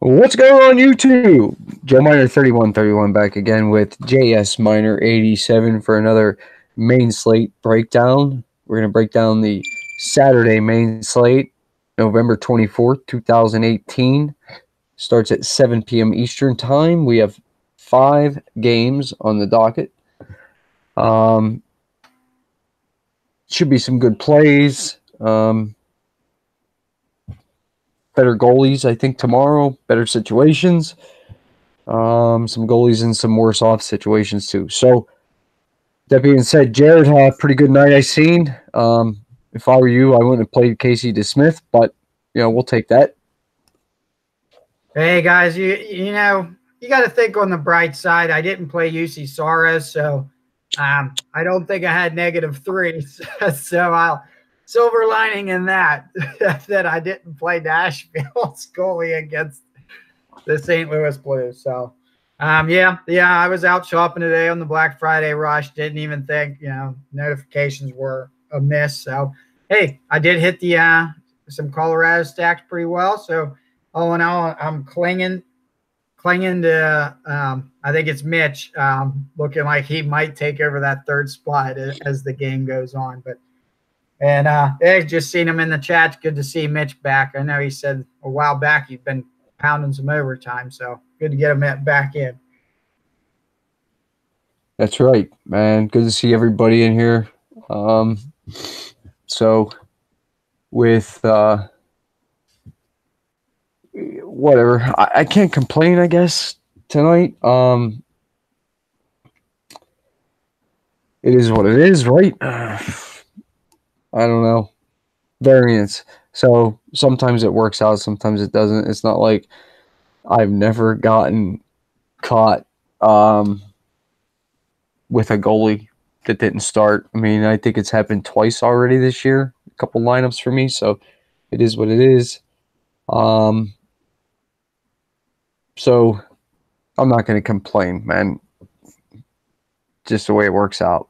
What's going on YouTube? Joe Miner 3131 back again with JS Miner 87 for another main slate breakdown. We're going to break down the Saturday main slate, November 24th, 2018. Starts at 7 p.m. Eastern Time. We have 5 games on the docket. Should be some good plays. Better goalies, I think, tomorrow. Better situations. Some goalies in some worse off situations too. So that being said, Jared had a pretty good night I seen. If I were you, I wouldn't have played Casey DeSmith, but we'll take that. Hey guys, you got to think on the bright side. I didn't play UC Soros, so I don't think I had -3. So I'll silver lining in that that I didn't play Nashville's goalie against the St. Louis Blues. So yeah, I was out shopping today on the Black Friday rush. Didn't even think notifications were amiss. So hey, I did hit the some Colorado stacks pretty well. So all in all, I'm clinging to I think it's Mitch, looking like he might take over that third spot as the game goes on. But just seen him in the chat. Good to see Mitch back. I know he said a while back you've been pounding some overtime, so good to get him back in. That's right, man. Good to see everybody in here. So with whatever, I can't complain, I guess, tonight. It is what it is, right? I don't know. Variance. So sometimes it works out, sometimes it doesn't. It's not like I've never gotten caught with a goalie that didn't start. I mean, I think it's happened twice already this year, a couple lineups for me, so it is what it is. So I'm not going to complain, man. Just the way it works out.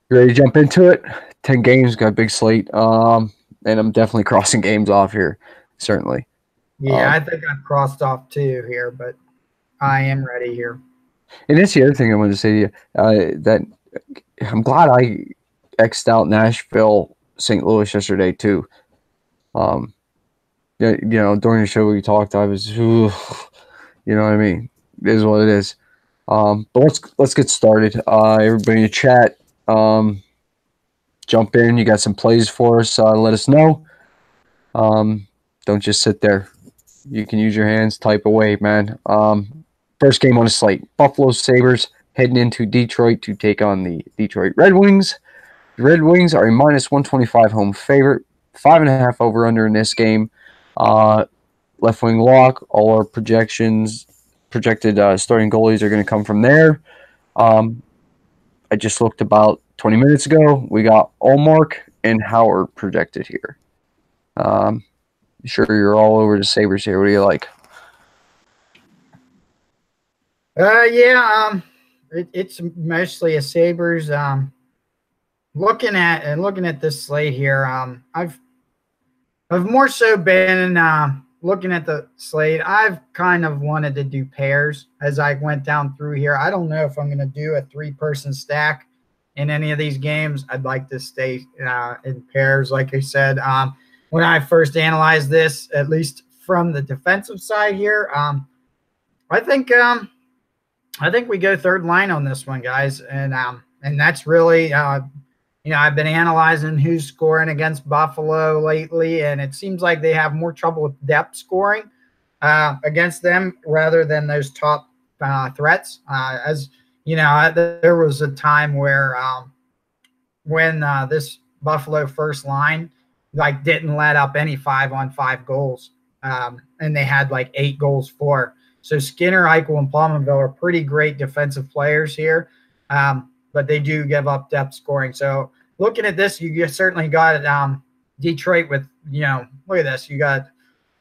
You ready to jump into it? 10 games, got a big slate. And I'm definitely crossing games off here, certainly. Yeah, I think I've crossed off 2 here, but I am ready here. And that's the other thing I wanted to say to you, that I'm glad I X'd out Nashville, St. Louis yesterday too. During the show we talked, I was, you know what I mean? It is what it is. But let's get started. Everybody in the chat, jump in. You got some plays for us. Let us know. Don't just sit there. You can use your hands, type away, man. First game on the slate, Buffalo Sabres heading into Detroit to take on the Detroit Red Wings. The Red Wings are a -125 home favorite, 5.5 over under in this game. Left wing lock. All our projected starting goalies are going to come from there. I just looked about 20 minutes ago. We got Ullmark and Howard projected here. Sure, you're all over the Sabres here. What do you like? It's mostly a Sabres. Looking at this slate here, I've more so been looking at the slate. I've kind of wanted to do pairs as I went down through here. I don't know if I'm going to do a 3-person stack in any of these games. I'd like to stay in pairs, like I said. When I first analyzed this, at least from the defensive side here, I think we go third line on this one, guys, and that's really I've been analyzing who's scoring against Buffalo lately, and it seems like they have more trouble with depth scoring against them rather than those top threats. As you know, there was a time where when this Buffalo first line didn't let up any 5-on-5 goals, and they had 8 goals for. So Skinner, Eichel, and Palmerville are pretty great defensive players here, but they do give up depth scoring. So looking at this, you certainly got Detroit with, look at this. You got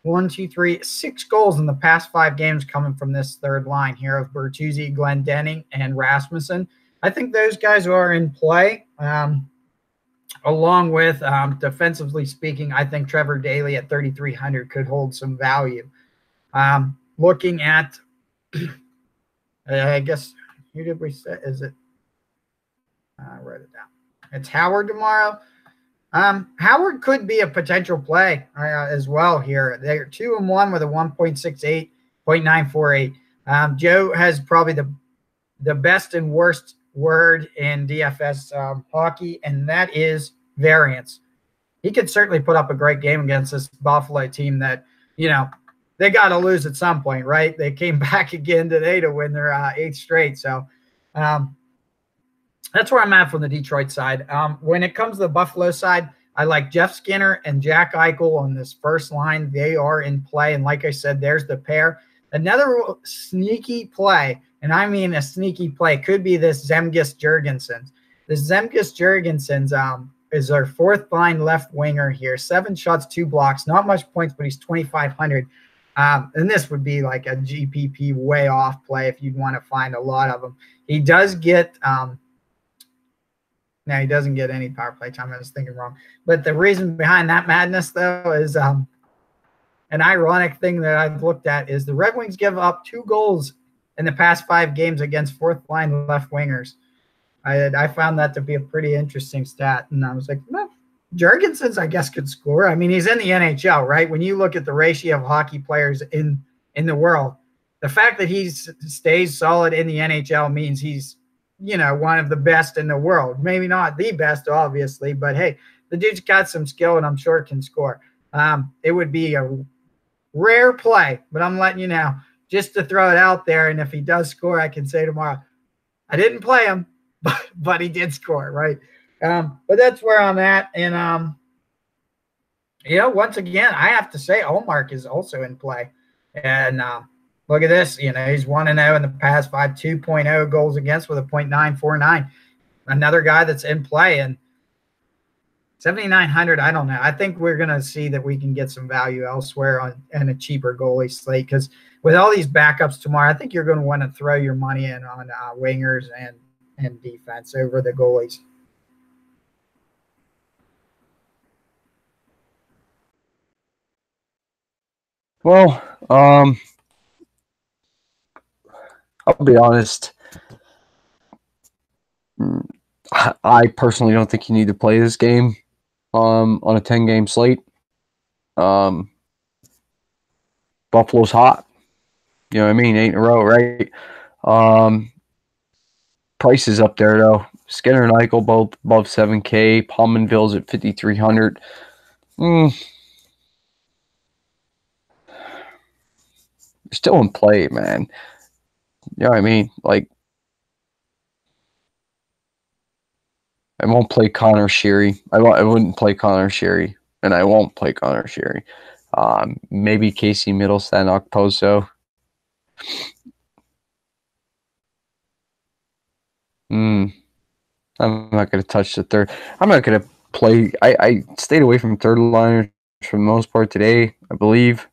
6 goals in the past 5 games coming from this third line here of Bertuzzi, Glendening, and Rasmussen. I think those guys are in play. Along with defensively speaking, I think Trevor Daley at 3,300 could hold some value. Looking at, I guess, who did we say? Is it? I wrote it down. It's Howard tomorrow. Howard could be a potential play as well here. They're 2-1 with a 1.68, 0.948. Joe has probably the best and worst word in DFS hockey, and that is variance. He could certainly put up a great game against this Buffalo team that, they got to lose at some point, right? They came back again today to win their 8th straight. So that's where I'm at from the Detroit side. When it comes to the Buffalo side, I like Jeff Skinner and Jack Eichel on this first line. They are in play. And like I said, there's the pair. Another sneaky play, and I mean a sneaky play, could be this Zemgus Jurgensen. This Zemgus Jurgensen is our 4th line left winger here. 7 shots, 2 blocks. Not much points, but he's 2,500. And this would be like a GPP way off play if you'd want to find a lot of them. He does get he doesn't get any power play time. I was thinking wrong. But the reason behind that madness, though, is an ironic thing that I've looked at is the Red Wings give up 2 goals in the past 5 games against 4th line left wingers. I found that to be a pretty interesting stat. And I was like, well, Jurgensen's, I guess, could score. I mean, he's in the NHL, right? When you look at the ratio of hockey players in the world, the fact that he stays solid in the NHL means he's, one of the best in the world. Maybe not the best, obviously, but hey, the dude's got some skill and I'm sure can score. It would be a rare play, but I'm letting you know just to throw it out there. And if he does score, I can say tomorrow, I didn't play him, but he did score, right? But that's where I'm at. And, once again, I have to say Olmark is also in play. And look at this. He's 1-0 in the past 5, 2.0 goals against with a 0.949. Another guy that's in play. And 7,900, I don't know. I think we're going to see that we can get some value elsewhere on a cheaper goalie slate, because with all these backups tomorrow, I think you're going to want to throw your money in on wingers and defense over the goalies. Well, I'll be honest. I personally don't think you need to play this game on a 10-game slate. Buffalo's hot. You know what I mean? 8 in a row, right? Price is up there, though. Skinner and Eichel both above 7K. Palmanville's at 5,300. Still in play, man. You know what I mean? Like, I won't play Connor Sheary. I wouldn't play Connor Sheary, and I won't play Connor Sheary. Maybe Casey Middlestat, Okposo. I'm not going to touch the third. I'm not going to play. I stayed away from third liners for the most part today, I believe.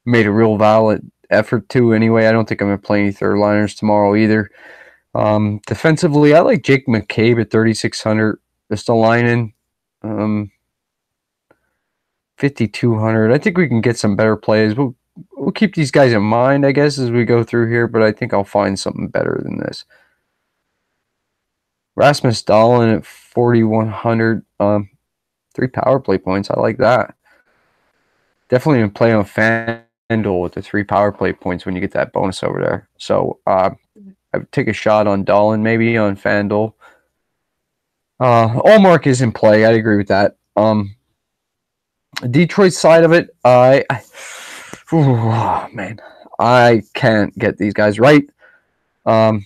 Made a real valid effort to anyway. I don't think I'm going to play any third liners tomorrow either. Defensively, I like Jake McCabe at 3,600. Estalainen, 5,200. I think we can get some better plays. We'll keep these guys in mind, I guess, as we go through here, but I think I'll find something better than this. Rasmus Dahlin at 4,100. 3 power play points. I like that. Definitely in play on FanDuel with the 3 power play points when you get that bonus over there. So I would take a shot on Dahlin, maybe on FanDuel. Allmark is in play. I'd agree with that. Detroit side of it, man, I can't get these guys right. But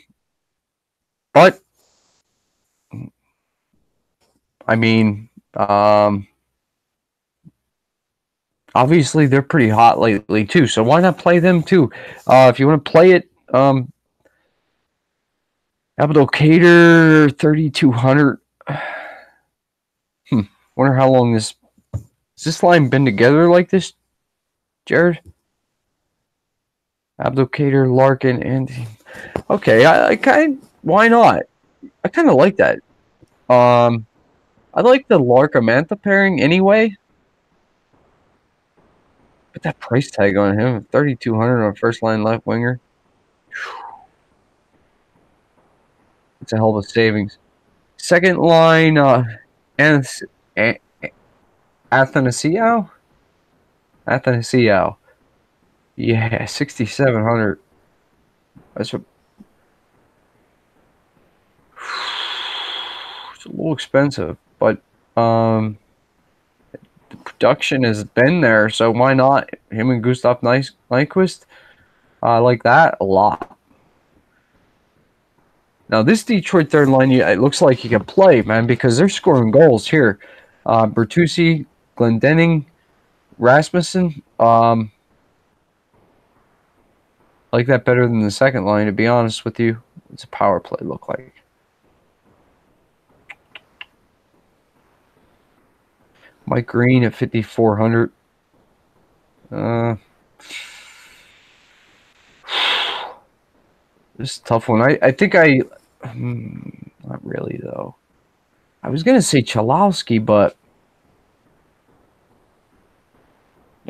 I mean, obviously they're pretty hot lately too, so why not play them too? If you want to play it, Abdelkader 3,200. Wonder how long has this line been together like this, Jared? Abdelkader, Larkin, and okay, I kind, why not? I kind of like that. I like the Larkin-Mantha pairing anyway. But that price tag on him. 3,200 on first line left winger. It's a hell of a savings. Second line, Athanasiou. Yeah, 6,700. That's a it's a little expensive, but the production has been there, so why not? Him and Gustav Nyquist, I like that a lot. Now this Detroit third line, it looks like you can play, man, because they're scoring goals here. Bertuzzi, Glendening, Rasmussen. Like that better than the second line, to be honest with you. What's a power play look like? Mike Green at 5,400. This is a tough one. I think not really though. I was gonna say Chalowski, but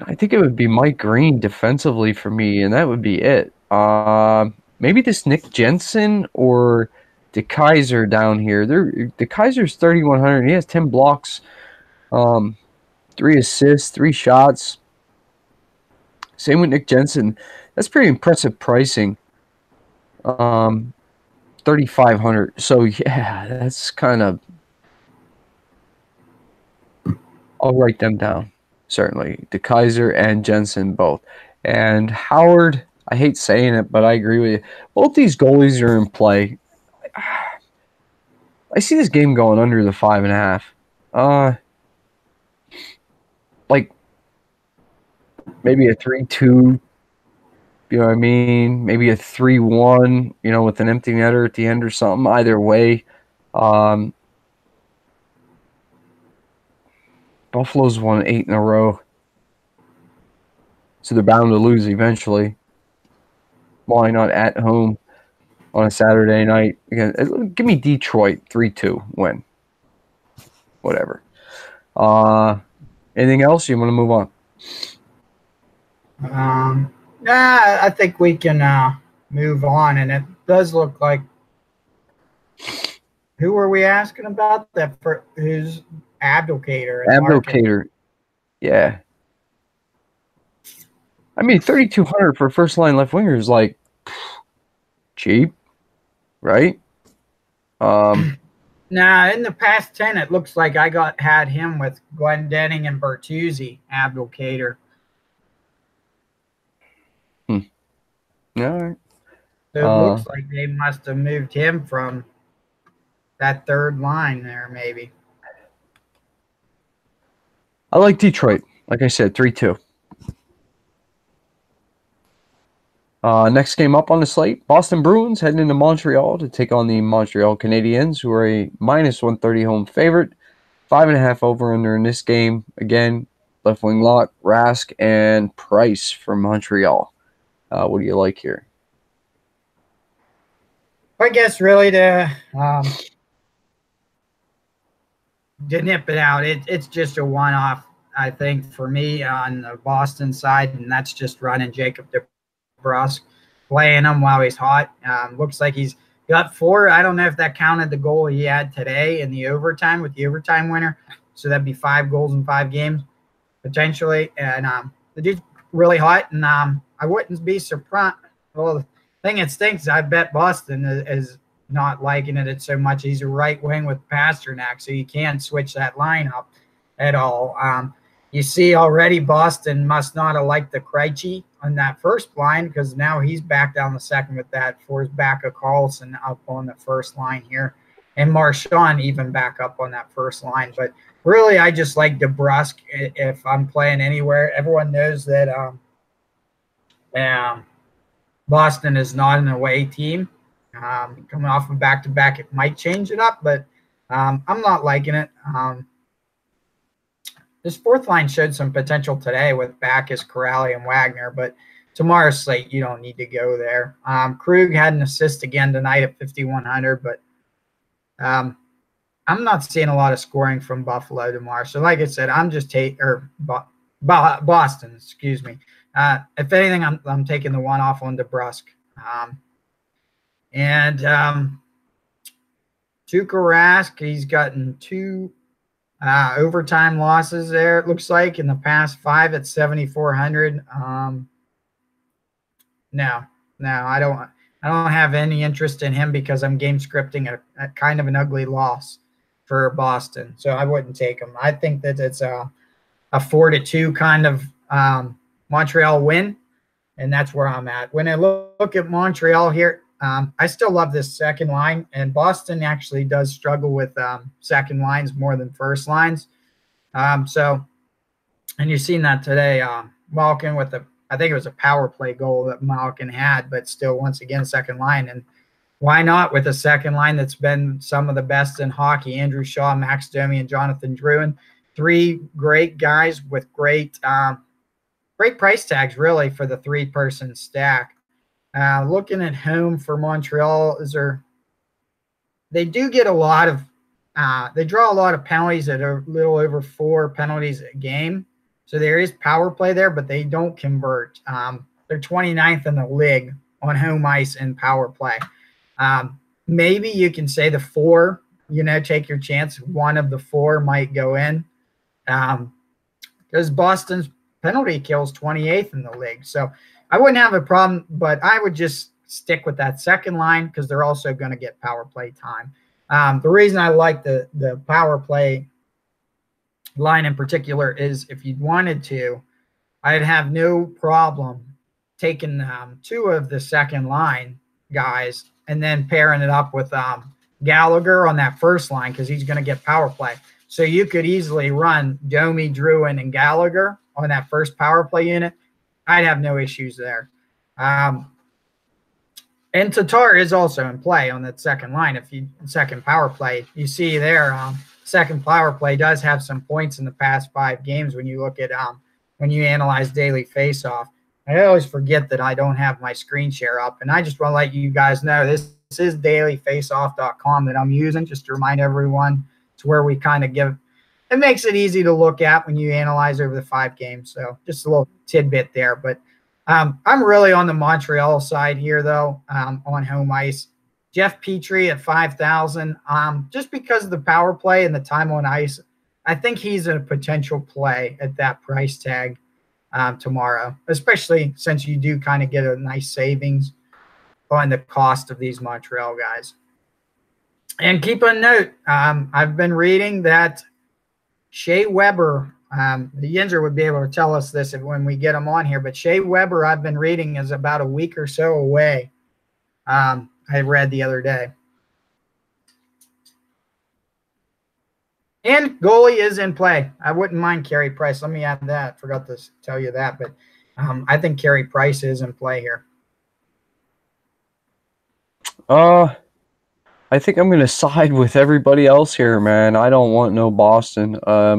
I think it would be Mike Green defensively for me, and that would be it. Maybe this Nick Jensen or DeKaiser down here. DeKaiser's 3,100. He has 10 blocks, 3 assists, 3 shots. Same with Nick Jensen. That's pretty impressive pricing. 3,500. So yeah, that's kind of. I'll write them down. Certainly, DeKaiser and Jensen both, and Howard. I hate saying it, but I agree with you. Both these goalies are in play. I see this game going under the 5.5. Like maybe a 3-2. You know what I mean? Maybe a 3-1. You know, with an empty netter at the end or something. Either way, Buffalo's won 8 in a row, so they're bound to lose eventually. Why not at home on a Saturday night? Again, give me Detroit 3-2 win. Whatever. Anything else? You want to move on? Yeah, I think we can move on, and it does look like. Who were we asking about? Who's Abdulkader? Abdulkader. Yeah. I mean, 3,200 for first line left winger is like cheap, right? Nah, in the past 10, it looks like I had him with Glendening and Bertuzzi, Abdulkader. All right. So it looks like they must have moved him from that third line there, maybe. I like Detroit. Like I said, 3-2. Next game up on the slate, Boston Bruins heading into Montreal to take on the Montreal Canadiens, who are a -130 home favorite. 5.5 over/under in this game. Again, left wing lock, Rask and Price from Montreal. What do you like here? I guess really to nip it out, it's just a one-off, I think, for me on the Boston side, and that's just running Jacob DeBrusk, playing him while he's hot. Looks like he's got 4. I don't know if that counted the goal he had today in the overtime with the overtime winner. So that'd be 5 goals in 5 games, potentially. And the dude's really hot, and I wouldn't be surprised. Well, the thing that stinks, I bet Boston is not liking it so much. He's a right wing with Pasternak, so you can't switch that line up at all. You see already Boston must not have liked the Krejci on that first line, because now he's back down the second with that for his backup Carlson up on the first line here. And Marchand even back up on that first line. But really, I just like DeBrusk if I'm playing anywhere. Everyone knows that Boston is not an away team. Coming off of back-to-back, it might change it up, but I'm not liking it. This fourth line showed some potential today with Backus, Corrali, and Wagner, but tomorrow's slate, you don't need to go there. Krug had an assist again tonight at 5,100, but I'm not seeing a lot of scoring from Buffalo tomorrow. So like I said, I'm just Boston, excuse me. If anything, I'm taking the one off on DeBrusque. And Tuukka Rask, he's gotten 2 overtime losses there, it looks like, in the past 5 at 7,400. No, I don't have any interest in him because I'm game scripting a kind of an ugly loss for Boston. So I wouldn't take him. I think that it's a 4-2 kind of Montreal win, and that's where I'm at. When I look at Montreal here, I still love this second line, and Boston actually does struggle with second lines more than first lines. So, and you've seen that today. Malkin with I think it was a power play goal that Malkin had, but still, once again, second line. And why not with a second line that's been some of the best in hockey? Andrew Shaw, Max Domi, and Jonathan Drouin. 3 great guys with great price tags, really, for the 3-person stack. Looking at home for Montreal, they do get a lot of they draw a lot of penalties that are a little over 4 penalties a game. So there is power play there, but they don't convert. They're 29th in the league on home ice and power play. Maybe you can say the 4, take your chance. One of the 4 might go in. Because Boston's penalty kills 28th in the league. So I wouldn't have a problem, but I would just stick with that second line because they're also going to get power play time. The reason I like the power play line in particular is if you wanted to, I'd have no problem taking 2 of the second line guys and then pairing it up with Gallagher on that first line because he's going to get power play. So you could easily run Domi, Drouin, and Gallagher on that first power play unit. I'd have no issues there. And Tatar is also in play on that second line. Second power play, you see there, second power play does have some points in the past 5 games when you look at when you analyze daily faceoff. I always forget that I don't have my screen share up, and I just want to let you guys know this is dailyfaceoff.com that I'm using just to remind everyone. It's where we kind of it makes it easy to look at when you analyze over the 5 games. So just a little tidbit there. But I'm really on the Montreal side here, though, on home ice. Jeff Petrie at 5,000. Just because of the power play and the time on ice, I think he's a potential play at that price tag tomorrow, especially since you do kind of get a nice savings on the cost of these Montreal guys. And keep a note, I've been reading that Shea Weber, the Yinzer would be able to tell us this when we get him on here, but Shea Weber, I've been reading, is about a week or so away. I read the other day. And goalie is in play. I wouldn't mind Carey Price. Let me add that. Forgot to tell you that, but I think Carey Price is in play here. I think I'm going to side with everybody else here, man. I don't want no Boston. I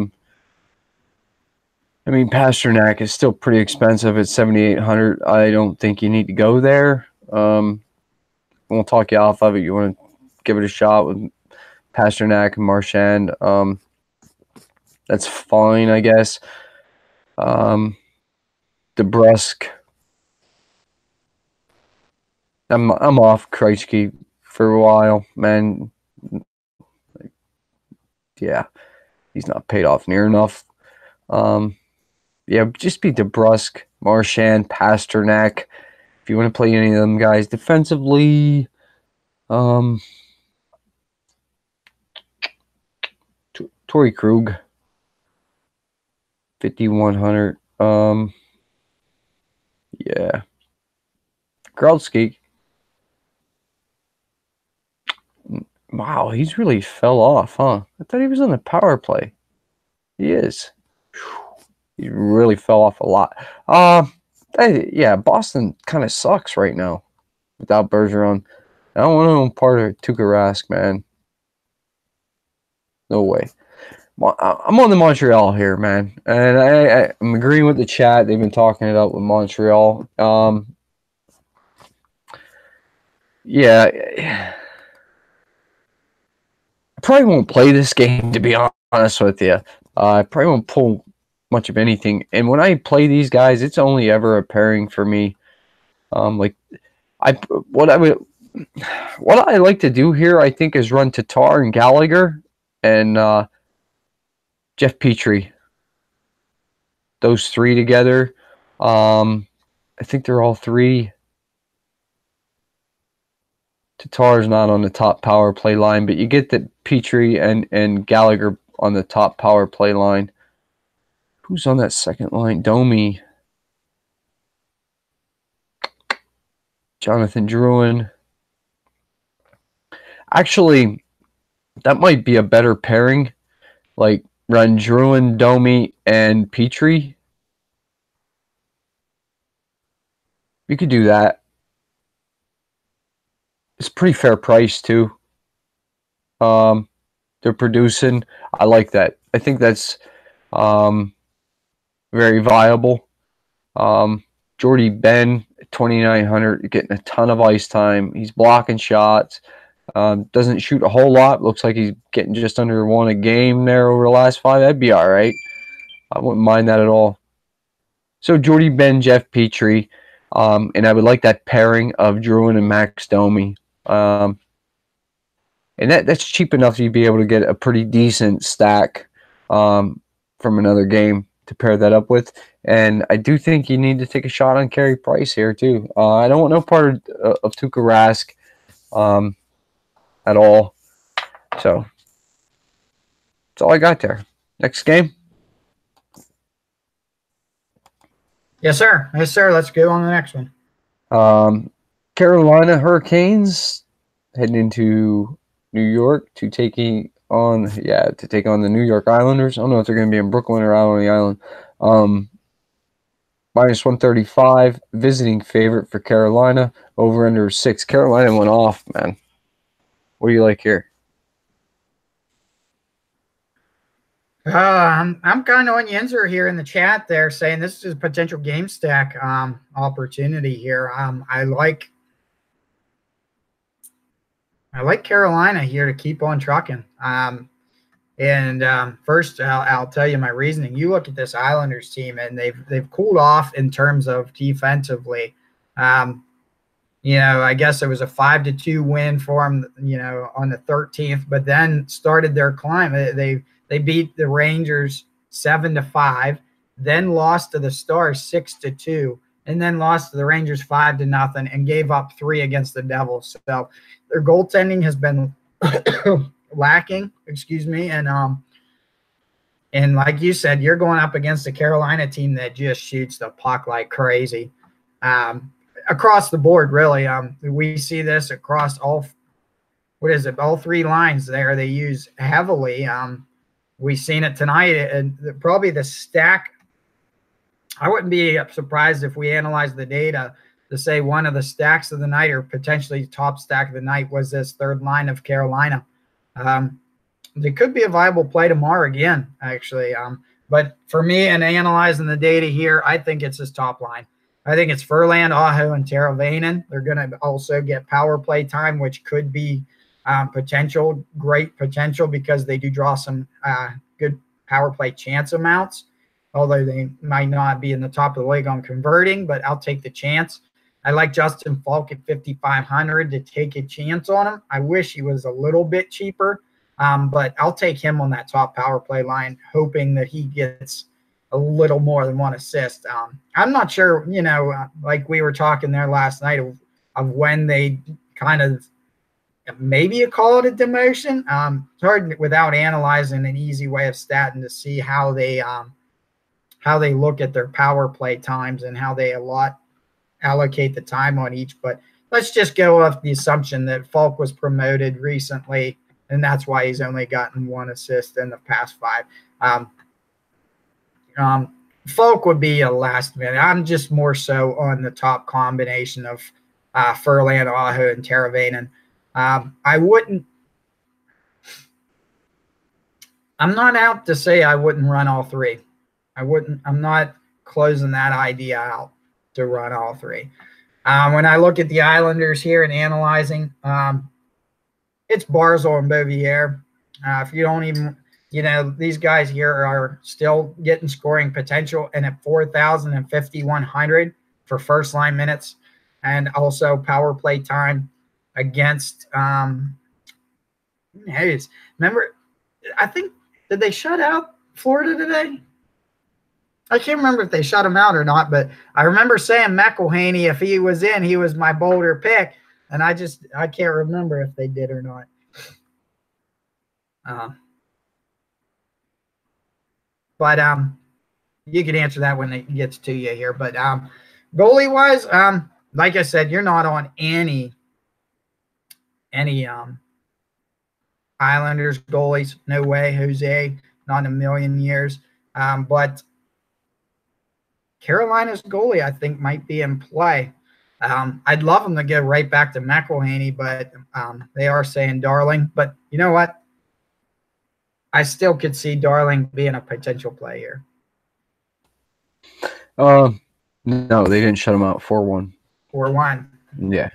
mean, Pasternak is still pretty expensive at $7,800. I don't think you need to go there. I won't talk you off of it. You want to give it a shot with Pasternak and Marchand. That's fine, I guess. DeBrusque. I'm off Krejci for a while, man. Yeah, he's not paid off near enough. Yeah, just be DeBrusque, Marchand, Pasternak. If you want to play any of them guys defensively, Torrey Krug, 5,100. Yeah, Gralski. Wow, he's really fell off, huh? I thought he was on the power play. He is. He really fell off a lot. Yeah, Boston kind of sucks right now without Bergeron. I don't want to own part of Tuukka Rask, man. No way. I'm on the Montreal here, man. And I'm agreeing with the chat. They've been talking it up with Montreal. Yeah. I probably won't play this game, to be honest with you. I probably won't pull much of anything. And when I play these guys, it's only ever a pairing for me. Like I what I would what I like to do here, I think, is run Tatar and Gallagher and Jeff Petrie. Those three together. I think they're all three. Tatar's not on the top power play line, but you get that Petrie and Gallagher on the top power play line. Who's on that second line? Domi. Jonathan Drouin. Actually, that might be a better pairing. Like run Drouin, Domi, and Petrie. You could do that. It's a pretty fair price too. They're producing. I like that. I think that's very viable. Jordy Ben, 2,900, getting a ton of ice time. He's blocking shots. Doesn't shoot a whole lot. Looks like he's getting just under 1 a game there over the last 5. That'd be all right. I wouldn't mind that at all. So Jordy Ben, Jeff Petrie, and I would like that pairing of Drouin and Max Domi. And that's cheap enough you'd be able to get a pretty decent stack from another game to pair that up with. And I do think you need to take a shot on Carey Price here too. I don't want no part of Tuukka Rask at all. So that's all I got there. Next game. Yes, sir. Yes, sir. Let's go on to the next one. Carolina Hurricanes heading into New York to take on the New York Islanders. I don't know if they're going to be in Brooklyn or out on the island. Minus 135, visiting favorite for Carolina. Over under 6. Carolina went off, man. What do you like here? I'm kind of on Yenzer here in the chat there saying this is a potential game stack opportunity here. I like Carolina here to keep on trucking. First, I'll tell you my reasoning. You look at this Islanders team, and they've cooled off in terms of defensively. I guess it was a 5-2 win for them, on the 13th, but then started their climb. They beat the Rangers 7-5, then lost to the Stars 6-2, and then lost to the Rangers 5-0, and gave up 3 against the Devils. So their goaltending has been lacking. And like you said, you're going up against a Carolina team that just shoots the puck like crazy. Across the board, really. We see this across all 3 lines there. They use heavily. We've seen it tonight, and probably the stack. I wouldn't be surprised if we analyze the data to say one of the stacks of the night, or potentially top stack of the night, was this third line of Carolina. They could be a viable play tomorrow again, actually. But for me, and analyzing the data here, I think it's his top line. I think it's Furland, Aho, and Teravainen. They're going to also get power play time, which could be great potential, because they do draw some good power play chance amounts, although they might not be in the top of the league on converting, but I'll take the chance. I like Justin Falk at 5,500 to take a chance on him. I wish he was a little bit cheaper, but I'll take him on that top power play line, hoping that he gets a little more than 1 assist. I'm not sure, like we were talking there last night of when they kind of maybe you call it a demotion. It's hard without analyzing an easy way of statting to see how they look at their power play times and how they allocate the time on each. But let's just go off the assumption that Falk was promoted recently, and that's why he's only gotten 1 assist in the past 5. Falk would be a last minute. I'm just more so on the top combination of Furland, Aho, and Teravainen. I'm not out to say I wouldn't run all 3. I'm not closing that idea out to run all 3. When I look at the Islanders here and analyzing, it's Barzal and Bouvier. If you you know, these guys here are still getting scoring potential, and at 4,000 and 5,100 for first line minutes, and also power play time against Hayes. Remember, I think, did they shut out Florida today? I can't remember if they shut him out or not, but I remember saying McElhaney, if he was in, he was my bolder pick, and I can't remember if they did or not. But you can answer that when it gets to you here. But goalie wise, like I said, you're not on any Islanders goalies. No way, Jose. Not in a million years. But Carolina's goalie, I think, might be in play. I'd love them to go right back to McElhaney, but they are saying Darling. But you know what? I still could see Darling being a potential play here. No, they didn't shut him out. 4-1. 4-1. Yeah.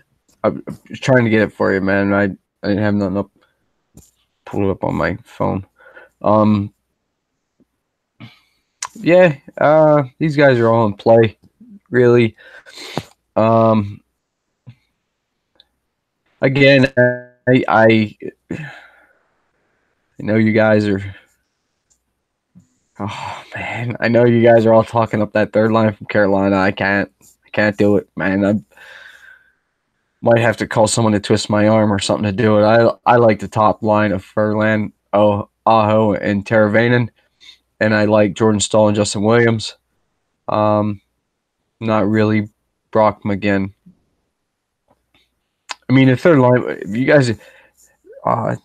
I was trying to get it for you, man. I didn't have nothing up. Pull it up on my phone. Yeah, these guys are all in play, really. Again, I know you guys are. Oh man, I know you guys are all talking up that third line from Carolina. I can't do it, man. I might have to call someone to twist my arm or something to do it. I like the top line of Furlan, Aho, and Teravainen, and I like Jordan Staal and Justin Williams. Not really Brock McGinn. I mean, the third line, if you guys, I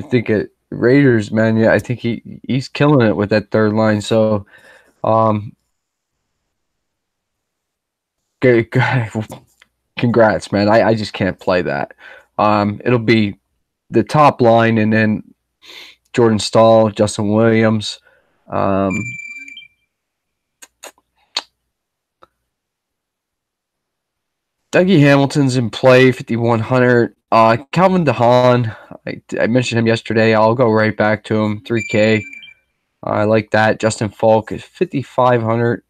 think it Raiders, man, yeah, I think he's killing it with that third line. So, congrats, man. I just can't play that. It'll be the top line, and then Jordan Staal, Justin Williams. Dougie Hamilton's in play, 5,100. Calvin DeHaan, I mentioned him yesterday. I'll go right back to him, 3K. I like that. Justin Falk is 5,500.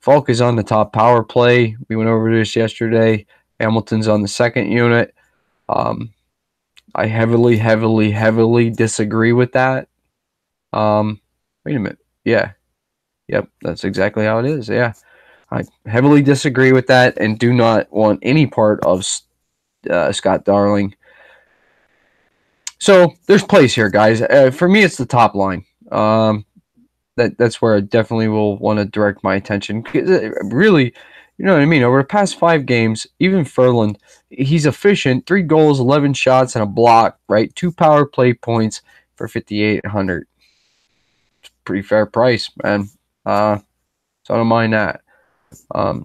Falk is on the top power play. We went over this yesterday. Hamilton's on the second unit. I heavily disagree with that. Wait a minute. Yeah. Yep, that's exactly how it is. Yeah. I heavily disagree with that and do not want any part of Scott Darling. So there's plays here, guys. For me, it's the top line. That's where I definitely will want to direct my attention. Really, you know what I mean? Over the past 5 games, even Furlan, he's efficient. 3 goals, 11 shots, and a block, right? 2 power play points for 5,800. It's a pretty fair price, man. So I don't mind that.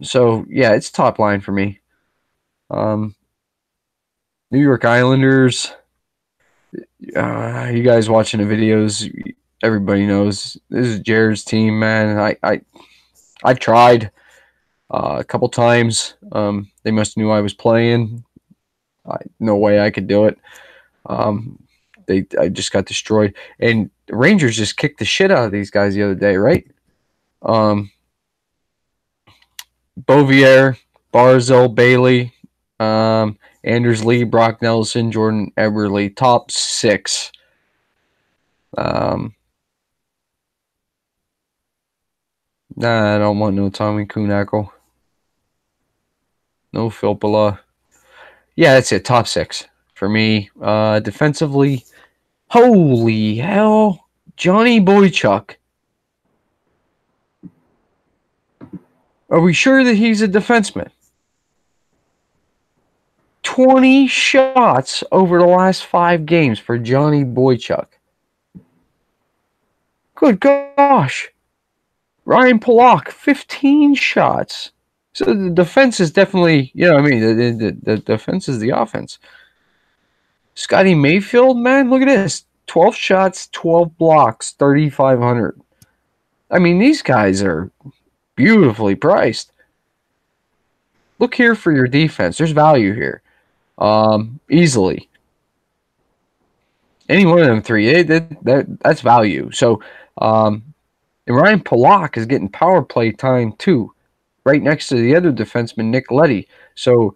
So, yeah, it's top line for me. New York Islanders, you guys watching the videos, everybody knows this is Jared's team, man. I tried a couple times. They must have knew I was playing. No way I could do it. I just got destroyed. And the Rangers just kicked the shit out of these guys the other day, right? Bovier, Barzell, Bailey, Anders Lee, Brock Nelson, Jordan Eberle, top 6. Nah, I don't want no Tommy Kuhnackel. No Filppula. Yeah, that's it. Top 6 for me. Defensively, holy hell, Johnny Boychuk. Are we sure that he's a defenseman? 20 shots over the last 5 games for Johnny Boychuk. Good gosh. Ryan Pollock, 15 shots. So the defense is definitely, you know what I mean, the defense is the offense. Scotty Mayfield, man, look at this. 12 shots, 12 blocks, 3,500. I mean, these guys are beautifully priced. Look here for your defense. There's value here. Easily. Any one of them three, that's value. So, and Ryan Polak is getting power play time too, right next to the other defenseman, Nick Leddy. So,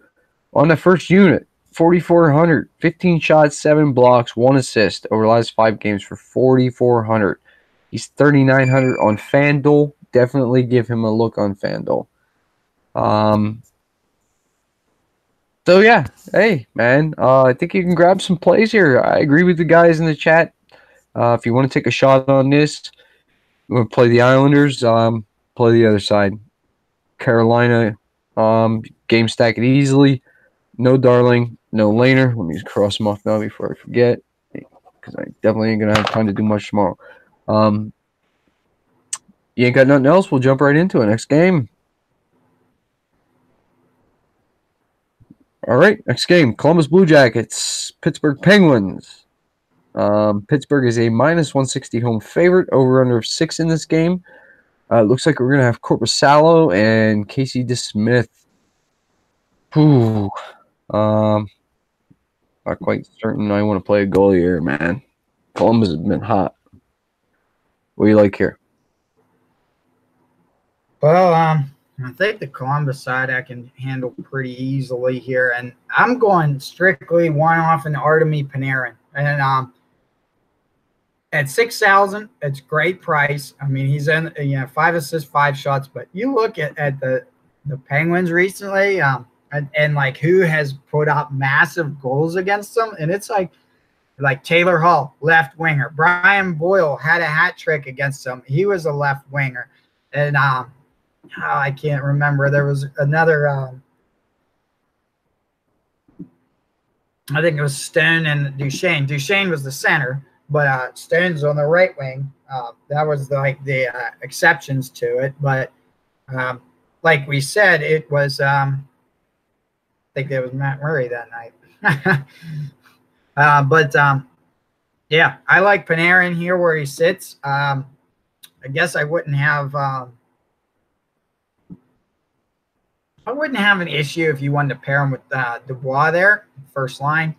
on the first unit, 4,400, 15 shots, 7 blocks, 1 assist over the last 5 games for 4,400. He's 3,900 on FanDuel. Definitely give him a look on FanDuel. So yeah, hey man, I think you can grab some plays here. I agree with the guys in the chat. If you want to take a shot on this, you want to play the Islanders, play the other side. Carolina, game stack it easily. No Darling, no Laner. Let me just cross them off now before I forget, because I definitely ain't gonna have time to do much tomorrow. You ain't got nothing else? We'll jump right into it. Next game. All right, next game. Columbus Blue Jackets, Pittsburgh Penguins. Pittsburgh is a minus 160 home favorite, over under of 6 in this game. Looks like we're going to have Korpisalo and Casey DeSmith. Ooh, not quite certain I want to play a goalie here, man. Columbus has been hot. What do you like here? Well, I think the Columbus side I can handle pretty easily here, and I'm going strictly one-off in Artemi Panarin. And at 6,000, it's great price. I mean, he's in 5 assists, 5 shots. But you look at the Penguins recently, and like who has put up massive goals against them, and it's like Taylor Hall, left winger. Brian Boyle had a hat trick against them. He was a left winger, and I can't remember. There was another. I think it was Stone and Duchesne. Duchesne was the center, but Stone's on the right wing. That was the exceptions to it. But like we said, it was. I think it was Matt Murray that night. Yeah, I like Panarin here where he sits. I guess I wouldn't have. I wouldn't have an issue if you wanted to pair him with Dubois there, first line.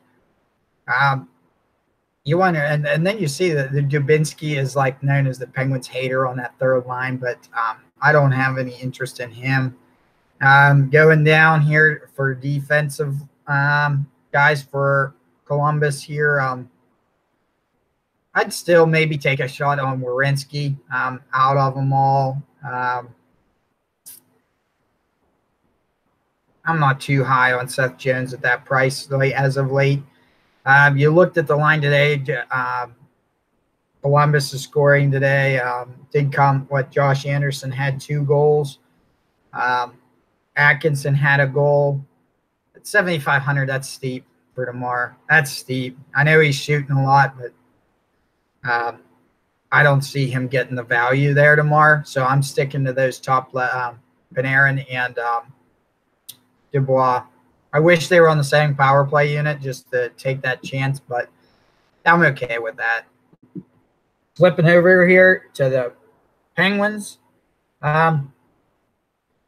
You want to, and then you see that the Dubinsky is like known as the Penguins hater on that third line, but I don't have any interest in him. Going down here for defensive guys for Columbus here. I'd still maybe take a shot on Werenski out of them all. I'm not too high on Seth Jones at that price as of late. You looked at the line today. Columbus is scoring today. Did come Josh Anderson had 2 goals. Atkinson had a goal. At 7,500, that's steep for tomorrow. That's steep. I know he's shooting a lot, but I don't see him getting the value there tomorrow. So I'm sticking to those top Panarin and Dubois. I wish they were on the same power play unit just to take that chance, but I'm okay with that. Flipping over here to the Penguins.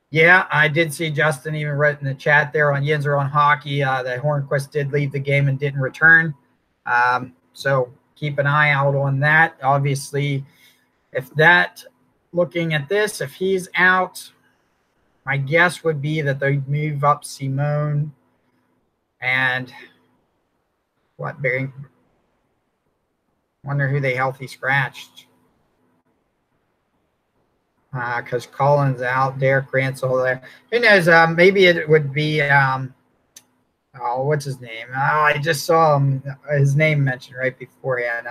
Yeah, I did see Justin even wrote in the chat there on Yinzer on Hockey that Hornquist did leave the game and didn't return. So keep an eye out on that. Obviously, looking at this, if he's out, my guess would be that they move up Simone and Bering. Wonder who they healthy scratched. Because Collins out, Derek Grant's all there. Who knows? Maybe it would be what's his name? I just saw his name mentioned right beforehand.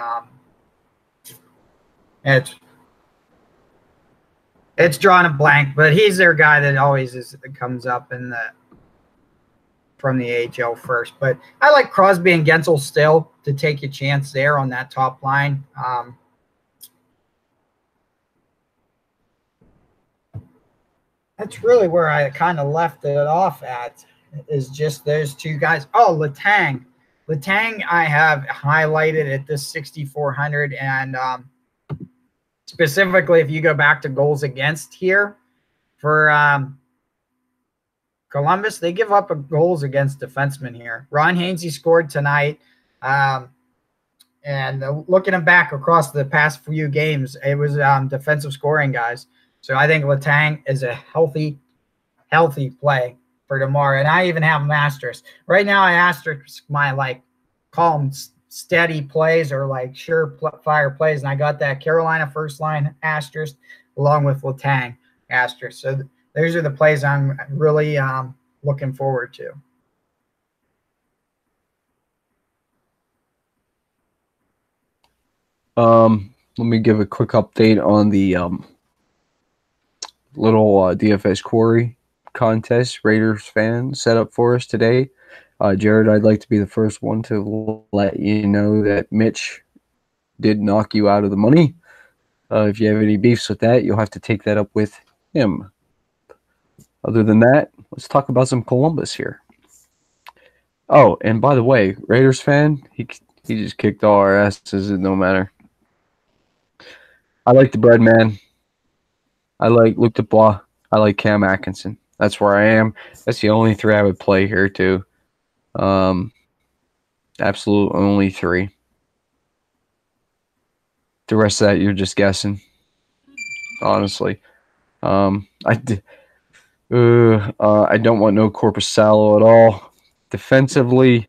It's drawn a blank, but he's their guy that always comes up from the AHL first. But I like Crosby and Gensel still to take a chance there on that top line. That's really where I kind of left it off at, is just those 2 guys. Oh, Letang. Letang I have highlighted at this 6,400, and specifically if you go back to goals against here for Columbus, they give up goals against defensemen here. Ron Hainsey scored tonight. And looking back across the past few games, it was defensive scoring guys. So I think Letang is a healthy play for tomorrow. And I even have him asterisk. Right now I asterisk my call them steady plays or fire plays. And I got that Carolina first line asterisk along with Letang asterisk. So those are the plays I'm really looking forward to. Let me give a quick update on the little DFS Quarry contest Raiders fan set up for us today. Jared, I'd like to be the first one to let you know that Mitch did knock you out of the money. If you have any beefs with that, you'll have to take that up with him. Other than that, let's talk about some Columbus here. Oh, and by the way, Raiders fan, he just kicked all our asses. It don't matter. I like the bread man. I like Luc Dubois. I like Cam Atkinson. That's where I am. That's the only three I would play here too. Absolute only three. The rest of that you're just guessing. Honestly, I don't want no Corpusalo at all. Defensively,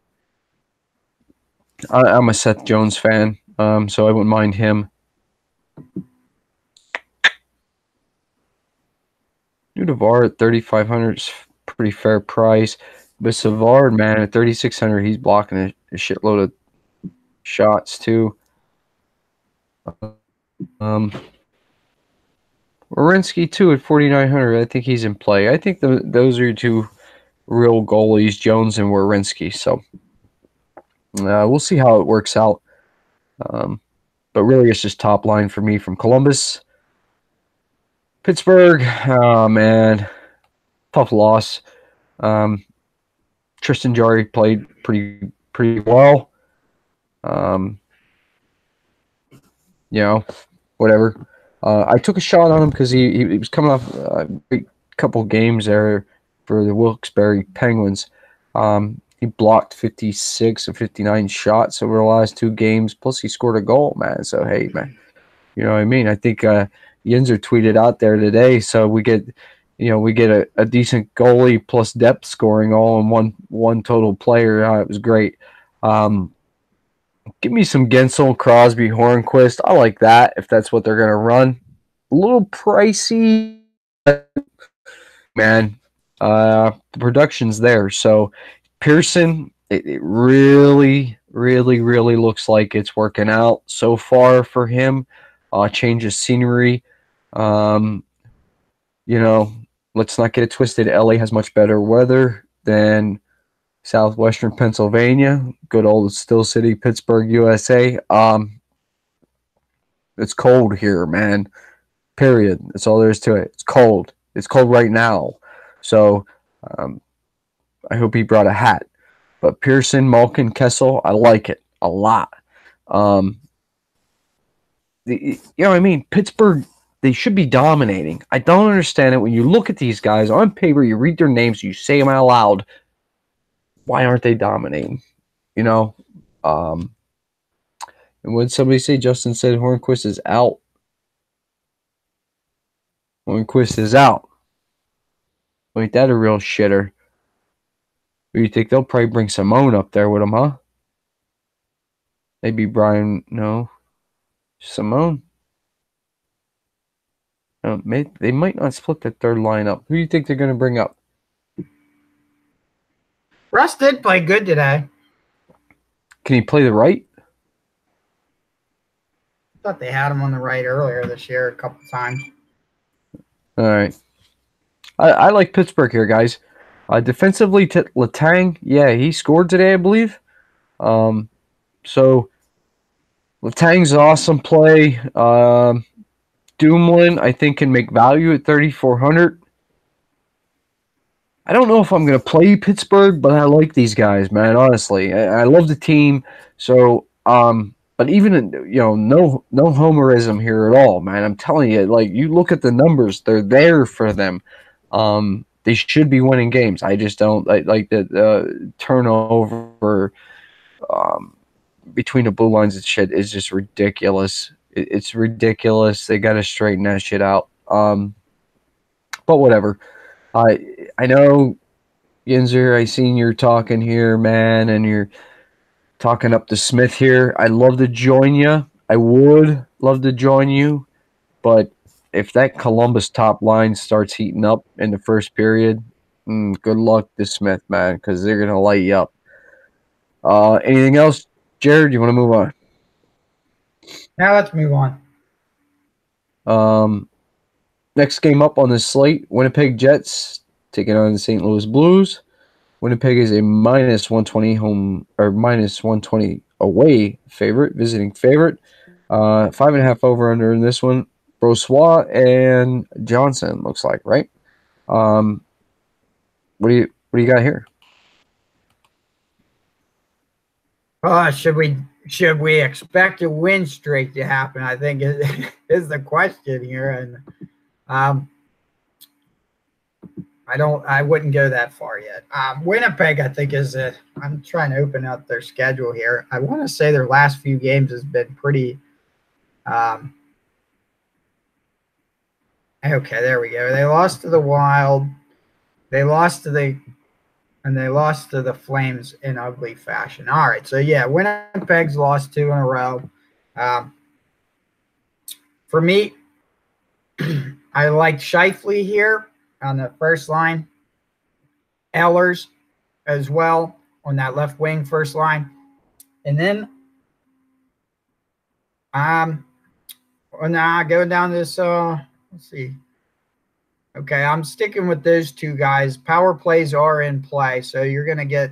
I'm a Seth Jones fan, so I wouldn't mind him. Nudavar at 3,500 is pretty fair price. But Savard, man, at 3,600, he's blocking a shitload of shots too. Werenski too at 4,900. I think he's in play. I think those are your two real goalies, Jones and Werenski. So we'll see how it works out. But really, it's just top line for me from Columbus. Pittsburgh, oh man, tough loss. Tristan Jarry played pretty well. Whatever. I took a shot on him because he was coming off a couple games there for the Wilkes-Barre Penguins. He blocked 56 of 59 shots over the last two games. Plus, he scored a goal, man. So, hey, man, you know what I mean? I think Yinzer tweeted out there today. So we get a decent goalie plus depth scoring all in one total player. It was great. Give me some Gensel, Crosby, Hornquist. I like that if that's what they're going to run. A little pricey, man. The production's there. So Pearson, it really, really, really looks like it's working out so far for him. Change of scenery. Let's not get it twisted. LA has much better weather than Southwestern Pennsylvania, good old Steel City, Pittsburgh, USA. It's cold here, man. Period. That's all there is to it. It's cold. It's cold right now. So I hope he brought a hat. But Pearson, Malkin, Kessel, I like it a lot. Pittsburgh, they should be dominating. I don't understand it. When you look at these guys on paper, you read their names, you say them out loud. Why aren't they dominating? And when somebody say Justin said Hornquist is out. Hornquist is out. Ain't that a real shitter? Who do you think? They'll probably bring Simone up there with him, huh? Maybe Brian, no. Simone? They might not split the third lineup. Who do you think they're going to bring up? Russ did play good today. Can he play the right? I thought they had him on the right earlier this year a couple times. All right. I like Pittsburgh here, guys. Defensively, Letang, yeah, he scored today, I believe. So Letang's an awesome play. Dumoulin, I think, can make value at 3,400. I don't know if I'm going to play Pittsburgh, but I like these guys, man. Honestly, I love the team. So, but even no homerism here at all, man. I'm telling you, you look at the numbers; they're there for them. They should be winning games. I just don't like the turnover. between the blue lines and shit is just ridiculous. It's ridiculous. They got to straighten that shit out. But whatever. I know, Yinzer, I seen you're talking here, man, and you're talking up to Smith here. I'd love to join you. I would love to join you, but if that Columbus top line starts heating up in the first period, good luck to Smith, man, because they're gonna light you up. Anything else, Jared? You want to move on? Now let's move on. Next game up on the slate: Winnipeg Jets taking on the St. Louis Blues. Winnipeg is a -120 home or -120 away favorite, visiting favorite. 5.5 over under in this one. Brossoit and Johnson looks like, right? What do you got here? Should we expect a win streak to happen? I think is the question here, and I wouldn't go that far yet. Winnipeg, I think, I'm trying to open up their schedule here. I want to say their last few games has been pretty. Okay, there we go. They lost to the Wild. They lost to the Flames in ugly fashion. All right, so yeah, Winnipeg's lost 2 in a row. For me, I like Scheifele here on the first line. Ehlers as well on that left wing first line. And then going down this, let's see. Okay, I'm sticking with those two guys. Power plays are in play, so you're going to get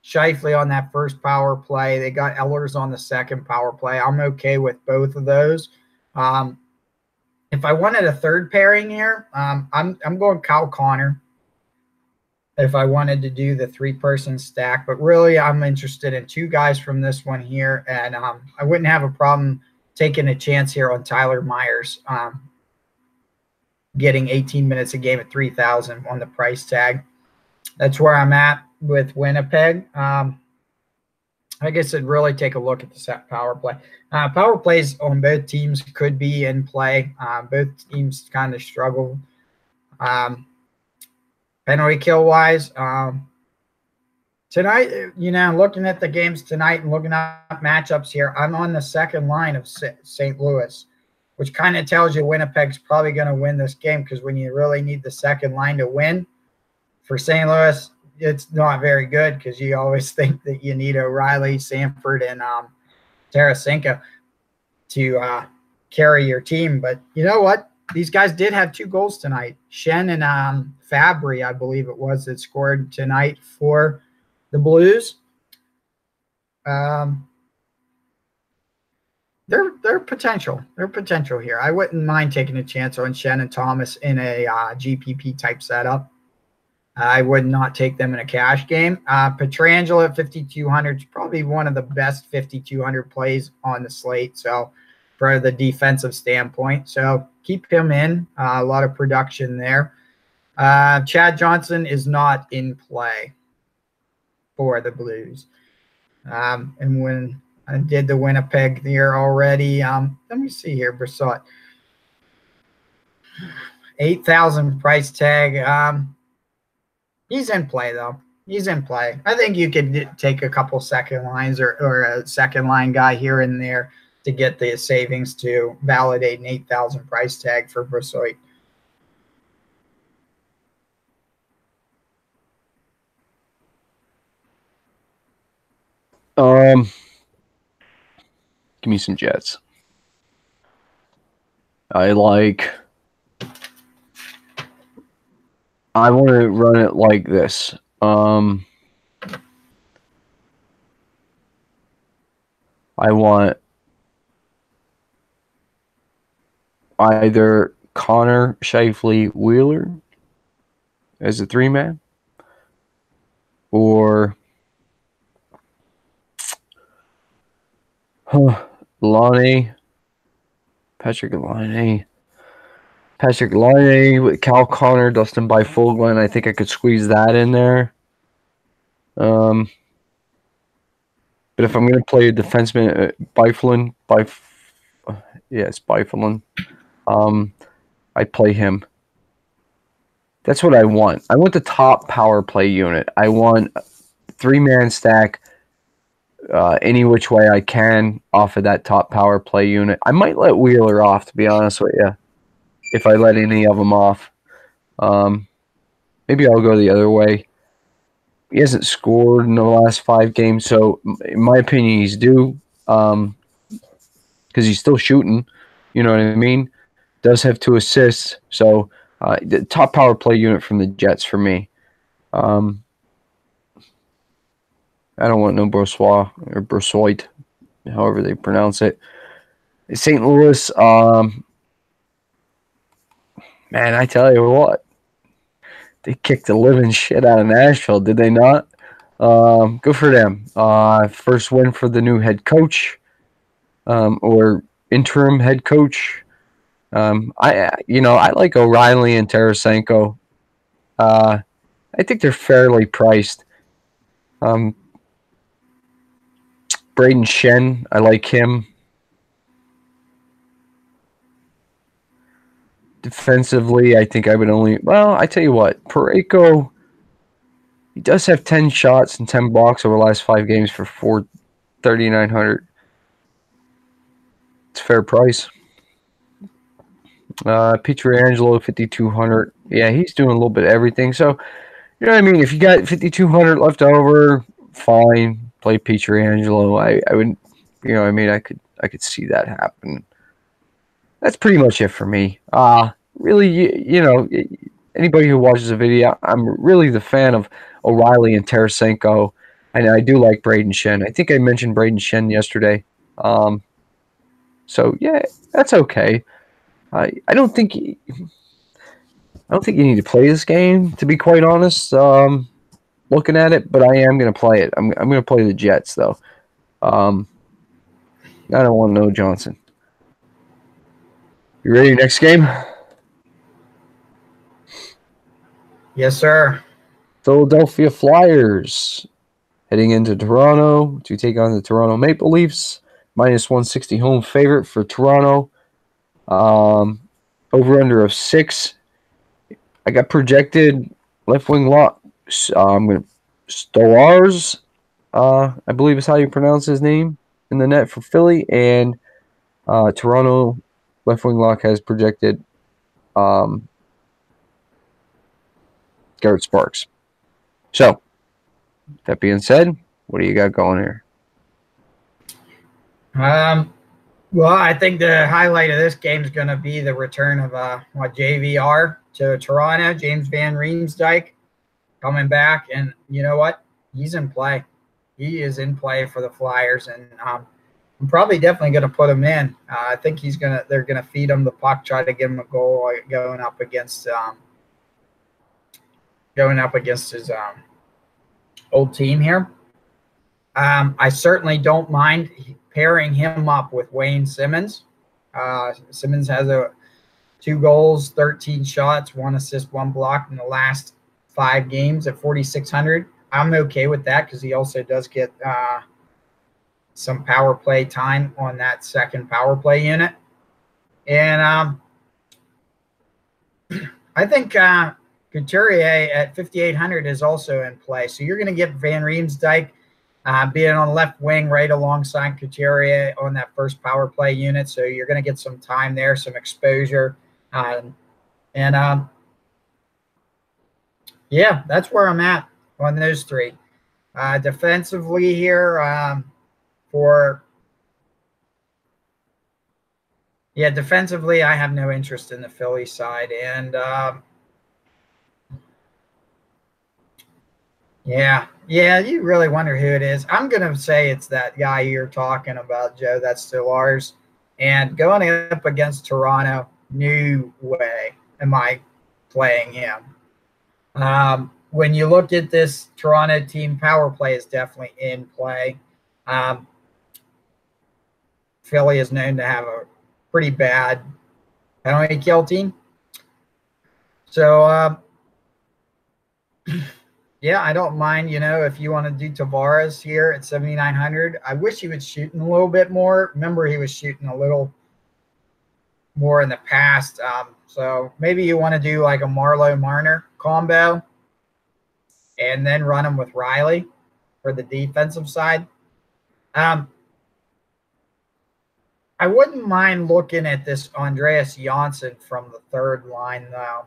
Scheifele on that first power play. They got Ehlers on the second power play. I'm okay with both of those. If I wanted a third pairing here, I'm going Kyle Connor if I wanted to do the 3-person stack. But really, I'm interested in 2 guys from this one here, and I wouldn't have a problem taking a chance here on Tyler Myers, getting 18 minutes a game at $3,000 on the price tag. That's where I'm at with Winnipeg. I guess I'd really take a look at the set power play. Power plays on both teams could be in play. Both teams kind of struggle. Penalty kill wise, tonight, looking at the games tonight and looking at matchups here, I'm on the second line of St. Louis, which kind of tells you Winnipeg's probably going to win this game, because when you really need the second line to win for St. Louis, it's not very good, because you always think that you need O'Reilly, Sanford, and Tarasenko to carry your team. But you know what? These guys did have 2 goals tonight. Shen and Fabry, I believe it was, that scored tonight for the Blues. They're potential. They're potential here. I wouldn't mind taking a chance on Shen and Thomas in a GPP type setup. I would not take them in a cash game. Pietrangelo at 5,200 is probably one of the best 5,200 plays on the slate. So for the defensive standpoint, so keep him in. A lot of production there. Chad Johnson is not in play for the Blues. And when I did the Winnipeg here already, let me see here, Brossoit. 8,000 price tag. He's in play, though. He's in play. I think you could take a couple second lines or a second line guy here and there to get the savings to validate an 8,000 price tag for Brossoit. Give me some Jets. I want to run it like this. I want either Connor, Scheifele, Wheeler as a 3-man, or Patrick Laine with Cal Connor, Dustin Byfuglien. I think I could squeeze that in there. But if I'm going to play a defenseman, it's Byfuglien. I play him. That's what I want. I want the top power play unit. I want 3-man stack any which way I can off of that top power play unit. I might let Wheeler off, to be honest with you, if I let any of them off. Maybe I'll go the other way. He hasn't scored in the last 5 games, so in my opinion, he's due because he's still shooting. You know what I mean? Does have 2 assists, so the top power play unit from the Jets for me. I don't want no Brossoit or Brossoit, however they pronounce it. St. Louis, man, I tell you what, they kicked the living shit out of Nashville, did they not? Good for them. First win for the new head coach, or interim head coach. I like O'Reilly and Tarasenko. I think they're fairly priced. Braden Shen, I like him. Defensively, I think I would only... Well, I tell you what. Parayko, he does have 10 shots and 10 blocks over the last 5 games for $3,900. It's a fair price. Pietrangelo, 5,200. Yeah, he's doing a little bit of everything. So, you know what I mean? If you got 5,200 left over, fine. Play Pietrangelo. I would, you know what I mean? I could see that happen. That's pretty much it for me. Really, anybody who watches the video, I'm really the fan of O'Reilly and Tarasenko, and I do like Braden Shen. I think I mentioned Braden Shen yesterday. So yeah, that's okay. I don't think you need to play this game, to be quite honest. Looking at it, but I am going to play it. I'm going to play the Jets though. I don't want no Johnson. You ready? Next game? Yes, sir. Philadelphia Flyers heading into Toronto to take on the Toronto Maple Leafs. -160 home favorite for Toronto. Over under of 6. I got projected left wing lock. I'm going to Stolars, I believe is how you pronounce his name, in the net for Philly, and Toronto left wing lock has projected Garrett Sparks. So, that being said, what do you got going here? Well, I think the highlight of this game is going to be the return of JVR to Toronto, James Van Riemsdyk, coming back, and you know what? He's in play. He is in play for the Flyers, and I'm probably definitely going to put him in. I think they're gonna feed him the puck, try to give him a goal going up against his old team here. I certainly don't mind pairing him up with Wayne Simmons. Simmons has 2 goals, 13 shots, 1 assist, 1 block in the last 5 games at 4,600. I'm okay with that because he also does get some power play time on that second power play unit. And I think Couturier at 5,800 is also in play. So you're going to get Van Riemsdyk being on left wing right alongside Couturier on that first power play unit. So you're going to get some time there, some exposure. Yeah, that's where I'm at on those 3. Defensively here defensively, I have no interest in the Philly side. And yeah, you really wonder who it is. I'm going to say it's that guy you're talking about, Joe. That's still ours. And going up against Toronto, no way am I playing him. When you look at this Toronto team, power play is definitely in play. Philly is known to have a pretty bad penalty kill team. So Yeah, I don't mind, if you want to do Tavares here at 7,900. I wish he was shooting a little bit more. Remember, he was shooting a little more in the past. So maybe you want to do like a Marlowe Marner combo and then run him with Riley for the defensive side. Um, I wouldn't mind looking at this Andreas Janssen from the third line, though.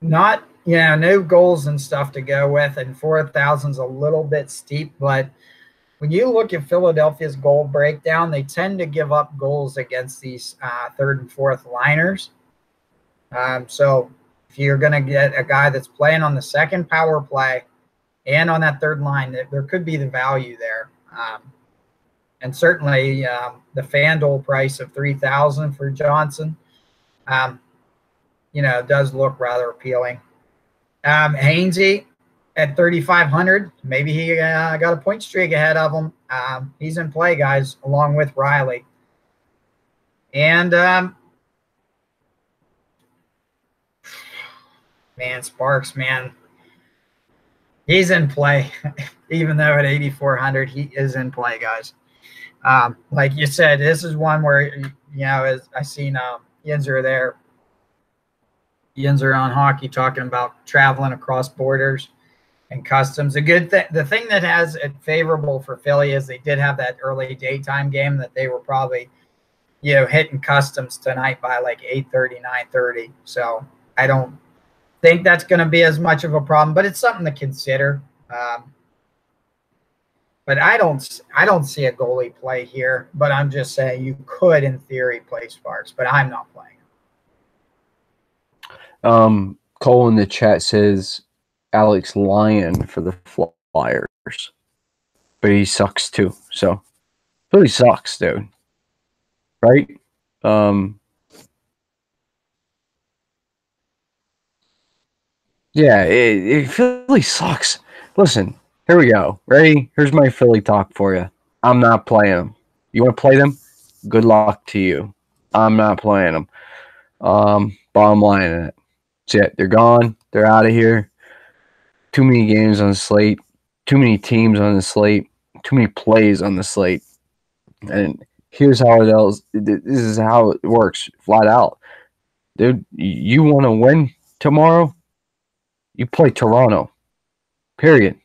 Not, no goals and stuff to go with, and 4,000 is a little bit steep, but when you look at Philadelphia's goal breakdown, they tend to give up goals against these third and fourth liners. So if you're going to get a guy that's playing on the second power play and on that third line, there could be the value there. And certainly the FanDuel price of 3,000 for Johnson, does look rather appealing. Hainsey at 3,500, maybe he got a point streak ahead of him. He's in play, guys, along with Riley. And man, Sparks, man, he's in play. Even though at 8,400, he is in play, guys. Like you said, this is one where, as I seen Yinzer there, Yinzer on Hockey talking about traveling across borders and customs. The thing that has it favorable for Philly is they did have that early daytime game that they were probably, hitting customs tonight by like 8:30, 9:30. So I don't think that's going to be as much of a problem, but it's something to consider. But I don't see a goalie play here. But I'm just saying you could, in theory, play Sparks, but I'm not playing. Cole in the chat says Alex Lyon for the Flyers, but he sucks too. So really sucks, dude. Right? Yeah, it really sucks. Listen, here we go. Ready? Here's my Philly talk for you. I'm not playing them. You want to play them? Good luck to you. I'm not playing them. Bottom line in it. That's it. They're gone. They're out of here. Too many games on the slate. Too many teams on the slate. Too many plays on the slate. And here's how it is. This is how it works, flat out. Dude, you want to win tomorrow? You play Toronto. Period.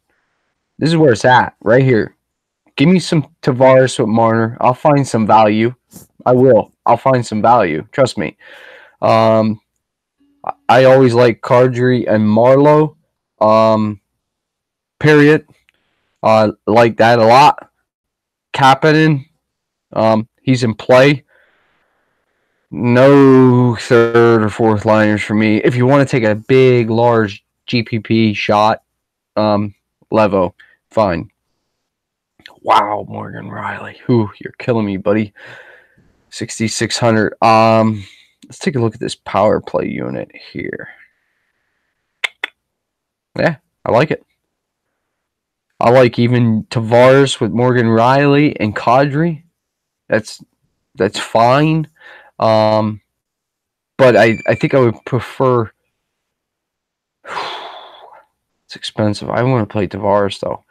This is where it's at, right here. Give me some Tavares with Marner. I'll find some value. I will. I'll find some value. Trust me. I always like Kadri and Marlowe. Period. Like that a lot. Kapanen. He's in play. No third or fourth liners for me. If you want to take a big, large GPP shot, Levo, fine. Wow, Morgan Riley. Whew, you're killing me, buddy. 6,600. Let's take a look at this power play unit here. Yeah, I like it. I like even Tavares with Morgan Riley and Kadri. That's fine. But I think I would prefer. It's expensive. I want to play Tavares though.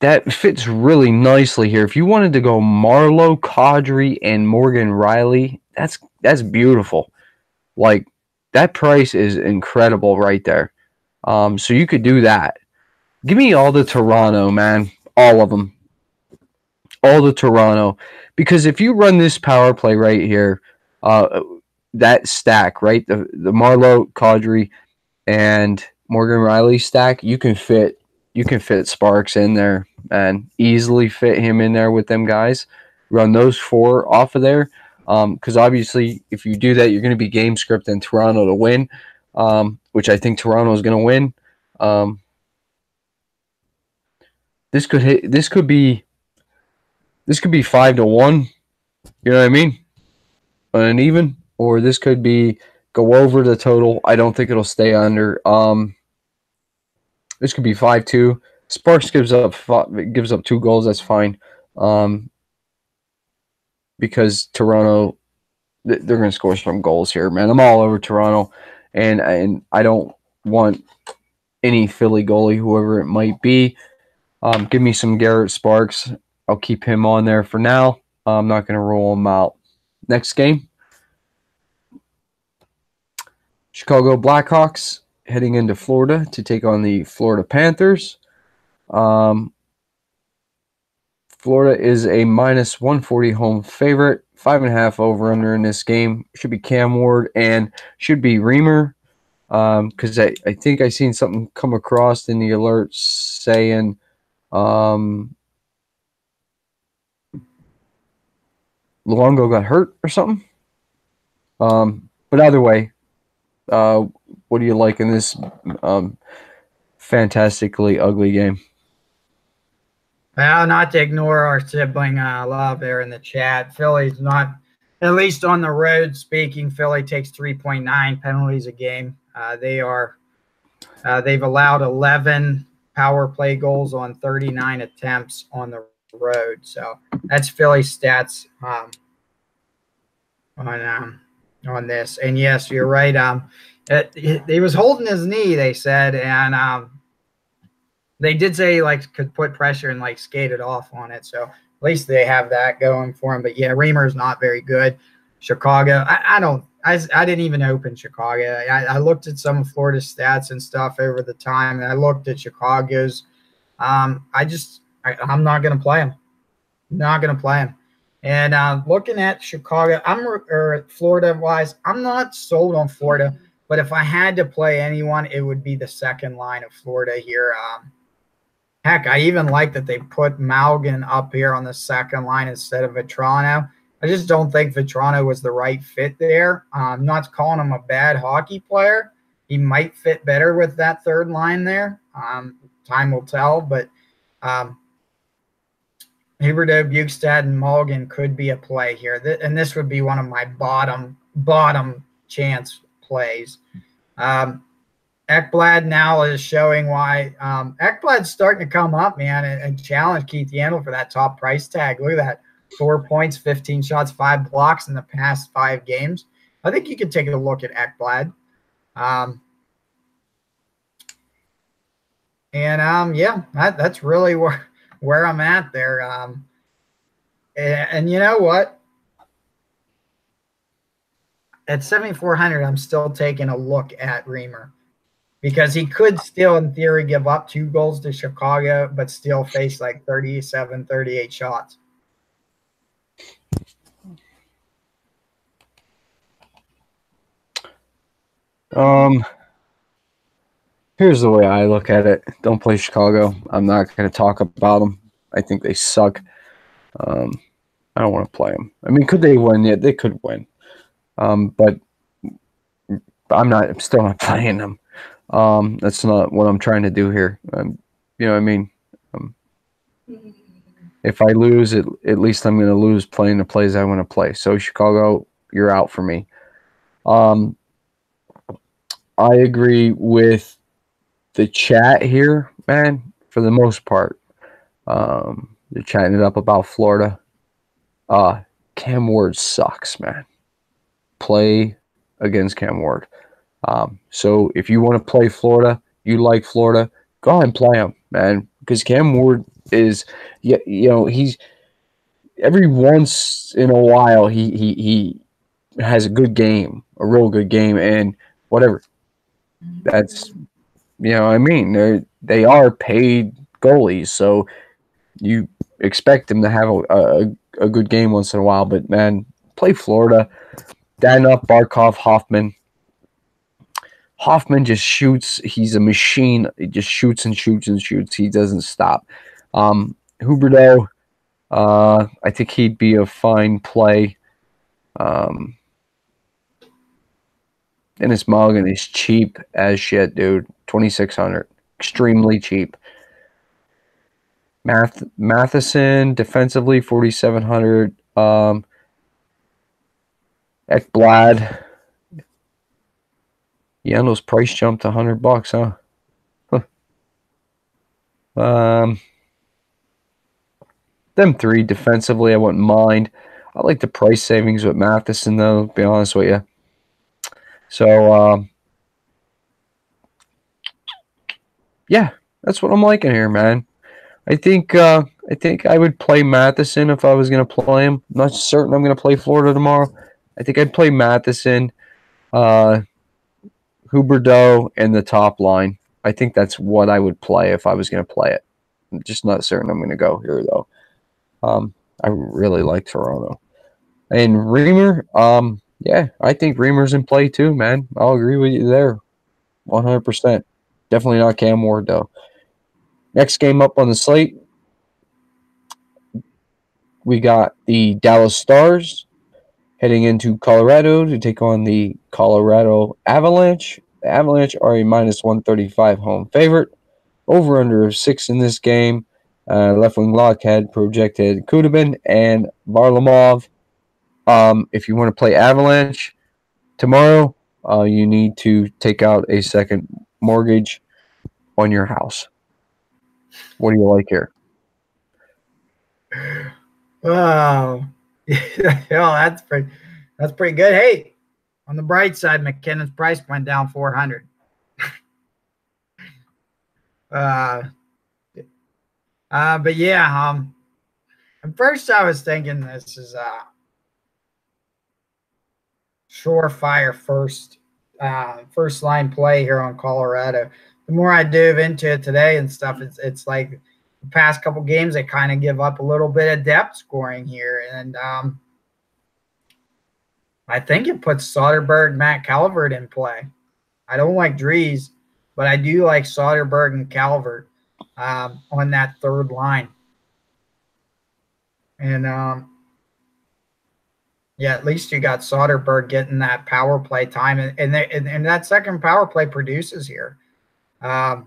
That fits really nicely here. If you wanted to go Marlowe, Kadri, and Morgan Riley, that's beautiful. Like, that price is incredible right there. So you could do that. Give me all the Toronto, man. All of them. All the Toronto. Because if you run this power play right here, that stack, right? The Marlowe, Kadri, and Morgan Riley stack, you can fit Sparks in there and easily fit him in there with them guys. Run those four off of there. Because obviously, if you do that, you're going to be game scripting Toronto to win, which I think Toronto is going to win. This could be 5-1. You know what I mean? Uneven, or this could be go over the total. I don't think it'll stay under. This could be 5-2. Sparks gives up 2 goals. That's fine. because Toronto, they're going to score some goals here, man. I'm all over Toronto, and I don't want any Philly goalie, whoever it might be. Give me some Garrett Sparks. I'll keep him on there for now. I'm not going to roll him out. Next game, Chicago Blackhawks heading into Florida to take on the Florida Panthers. Florida is a minus 140 home favorite. 5.5 over under in this game. Should be Cam Ward and should be Reamer. Because I think I seen something come across in the alerts saying Luongo got hurt or something. But either way, what do you like in this fantastically ugly game? Well, not to ignore our sibling love there in the chat. Philly's not, at least on the road speaking, Philly takes 3.9 penalties a game. They've allowed 11 power play goals on 39 attempts on the road. So that's Philly's stats on this. And yes, you're right. He was holding his knee, they said, and they did say like could put pressure and like skate it off on it. So at least they have that going for him. But yeah, Reamer's not very good. Chicago, I didn't even open Chicago. I looked at some of Florida's stats and stuff over the time, and I looked at Chicago's. I'm not going to play him. Not going to play him. And looking at Chicago, or Florida wise, I'm not sold on Florida. But if I had to play anyone, it would be the second line of Florida here. Heck, I even like that they put Malgin up here on the second line instead of Vetrano. I just don't think Vetrano was the right fit there. I'm not calling him a bad hockey player. He might fit better with that third line there. Time will tell, but Huberdeau, Bukestad, and Malgin could be a play here. And this would be one of my bottom chance plays. Ekblad now is showing why Ekblad's starting to come up, man, and challenge Keith Yandle for that top price tag. Look at that. 4 points, 15 shots, 5 blocks in the past 5 games. I think you could take a look at Ekblad. Yeah, that's really where I'm at there. And you know what? At 7,400, I'm still taking a look at Reamer because he could still, in theory, give up 2 goals to Chicago, but still face like 37, 38 shots. Here's the way I look at it. Don't play Chicago. I'm not going to talk about them. I think they suck. I don't want to play them. I mean, could they win? Yeah, they could win. But I'm still not playing them. That's not what I'm trying to do here. You know what I mean? If I lose, at least I'm going to lose playing the plays I want to play. So Chicago, you're out for me. I agree with the chat here, man, for the most part. They're chatting it up about Florida. Cam Ward sucks, man. Play against Cam Ward. So if you want to play Florida, you like Florida, go ahead and play him, man. Because Cam Ward is, he's every once in a while he has a good game, a real good game, and whatever. That's, I mean, they are paid goalies, so you expect them to have a good game once in a while. But man, play Florida. Danup, Barkov, Hoffman. Hoffman just shoots. He's a machine. He just shoots and shoots and shoots. He doesn't stop. Huberdeau, I think he'd be a fine play. Dennis Mulligan is cheap as shit, dude. 2,600, extremely cheap. Matheson defensively 4,700. Ekblad. Yandle's price jumped to $100, huh? Them 3 defensively, I wouldn't mind. I like the price savings with Matheson, though, to be honest with you. So, yeah, that's what I'm liking here, man. I think I would play Matheson if I was going to play him. I'm not certain I'm going to play Florida tomorrow. I think I'd play Matheson, Huberdeau, and the top line. I think that's what I would play if I was going to play it. I'm just not certain I'm going to go here, though. I really like Toronto. And Reamer, yeah, I think Reamer's in play too, man. I'll agree with you there, 100%. Definitely not Cam Ward, though. Next game up on the slate, we got the Dallas Stars heading into Colorado to take on the Colorado Avalanche. The Avalanche are a minus 135 home favorite. Over under of 6 in this game. Left wing lock had projected Kudobin and Varlamov. If you want to play Avalanche tomorrow, you need to take out a second mortgage on your house. What do you like here? Wow. That's pretty good. Hey, on the bright side, McKinnon's price went down 400. But yeah, at first I was thinking this is a surefire first line play here on Colorado. The more I dove into it today and stuff, it's like the past couple games they kind of give up a little bit of depth scoring here, and I think it puts Soderberg, Matt Calvert in play. I don't like Dries, but I do like Soderberg and Calvert on that third line. And yeah, at least you got Soderberg getting that power play time, and that second power play produces here. I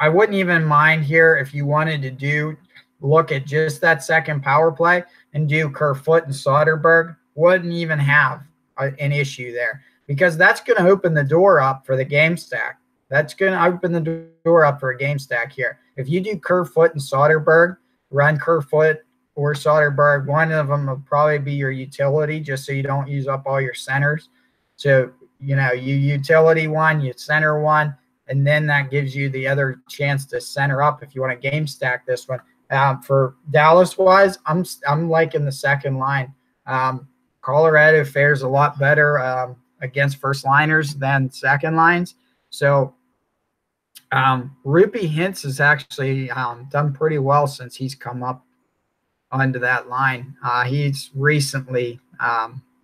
wouldn't even mind here if you wanted to look at just that second power play and do Kerfoot and Soderberg. Wouldn't even have an issue there, because that's going to open the door up for the game stack. That's going to open the door up for a game stack here. If you do Kerfoot and Soderberg, run Kerfoot or Soderberg, one of them will probably be your utility, just so you don't use up all your centers. So, you utility one, you center one, and then that gives you the other chance to center up if you want to game stack this one. For Dallas-wise, I'm liking the second line. Colorado fares a lot better against first liners than second lines. So Rupi Hintz has actually done pretty well since he's come up onto that line. He's recently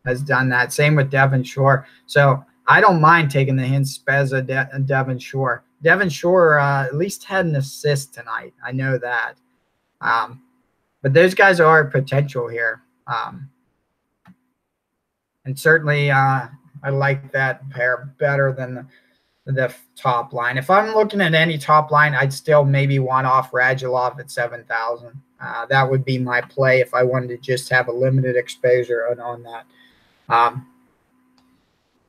has done that. Same with Devon Shore. So I don't mind taking the Hintz, Spezza, and Devon Shore. Devon Shore at least had an assist tonight. I know that. But those guys are potential here. And certainly I like that pair better than the top line. If I'm looking at any top line, I'd still maybe want off Radulov at 7,000. That would be my play if I wanted to just have a limited exposure on that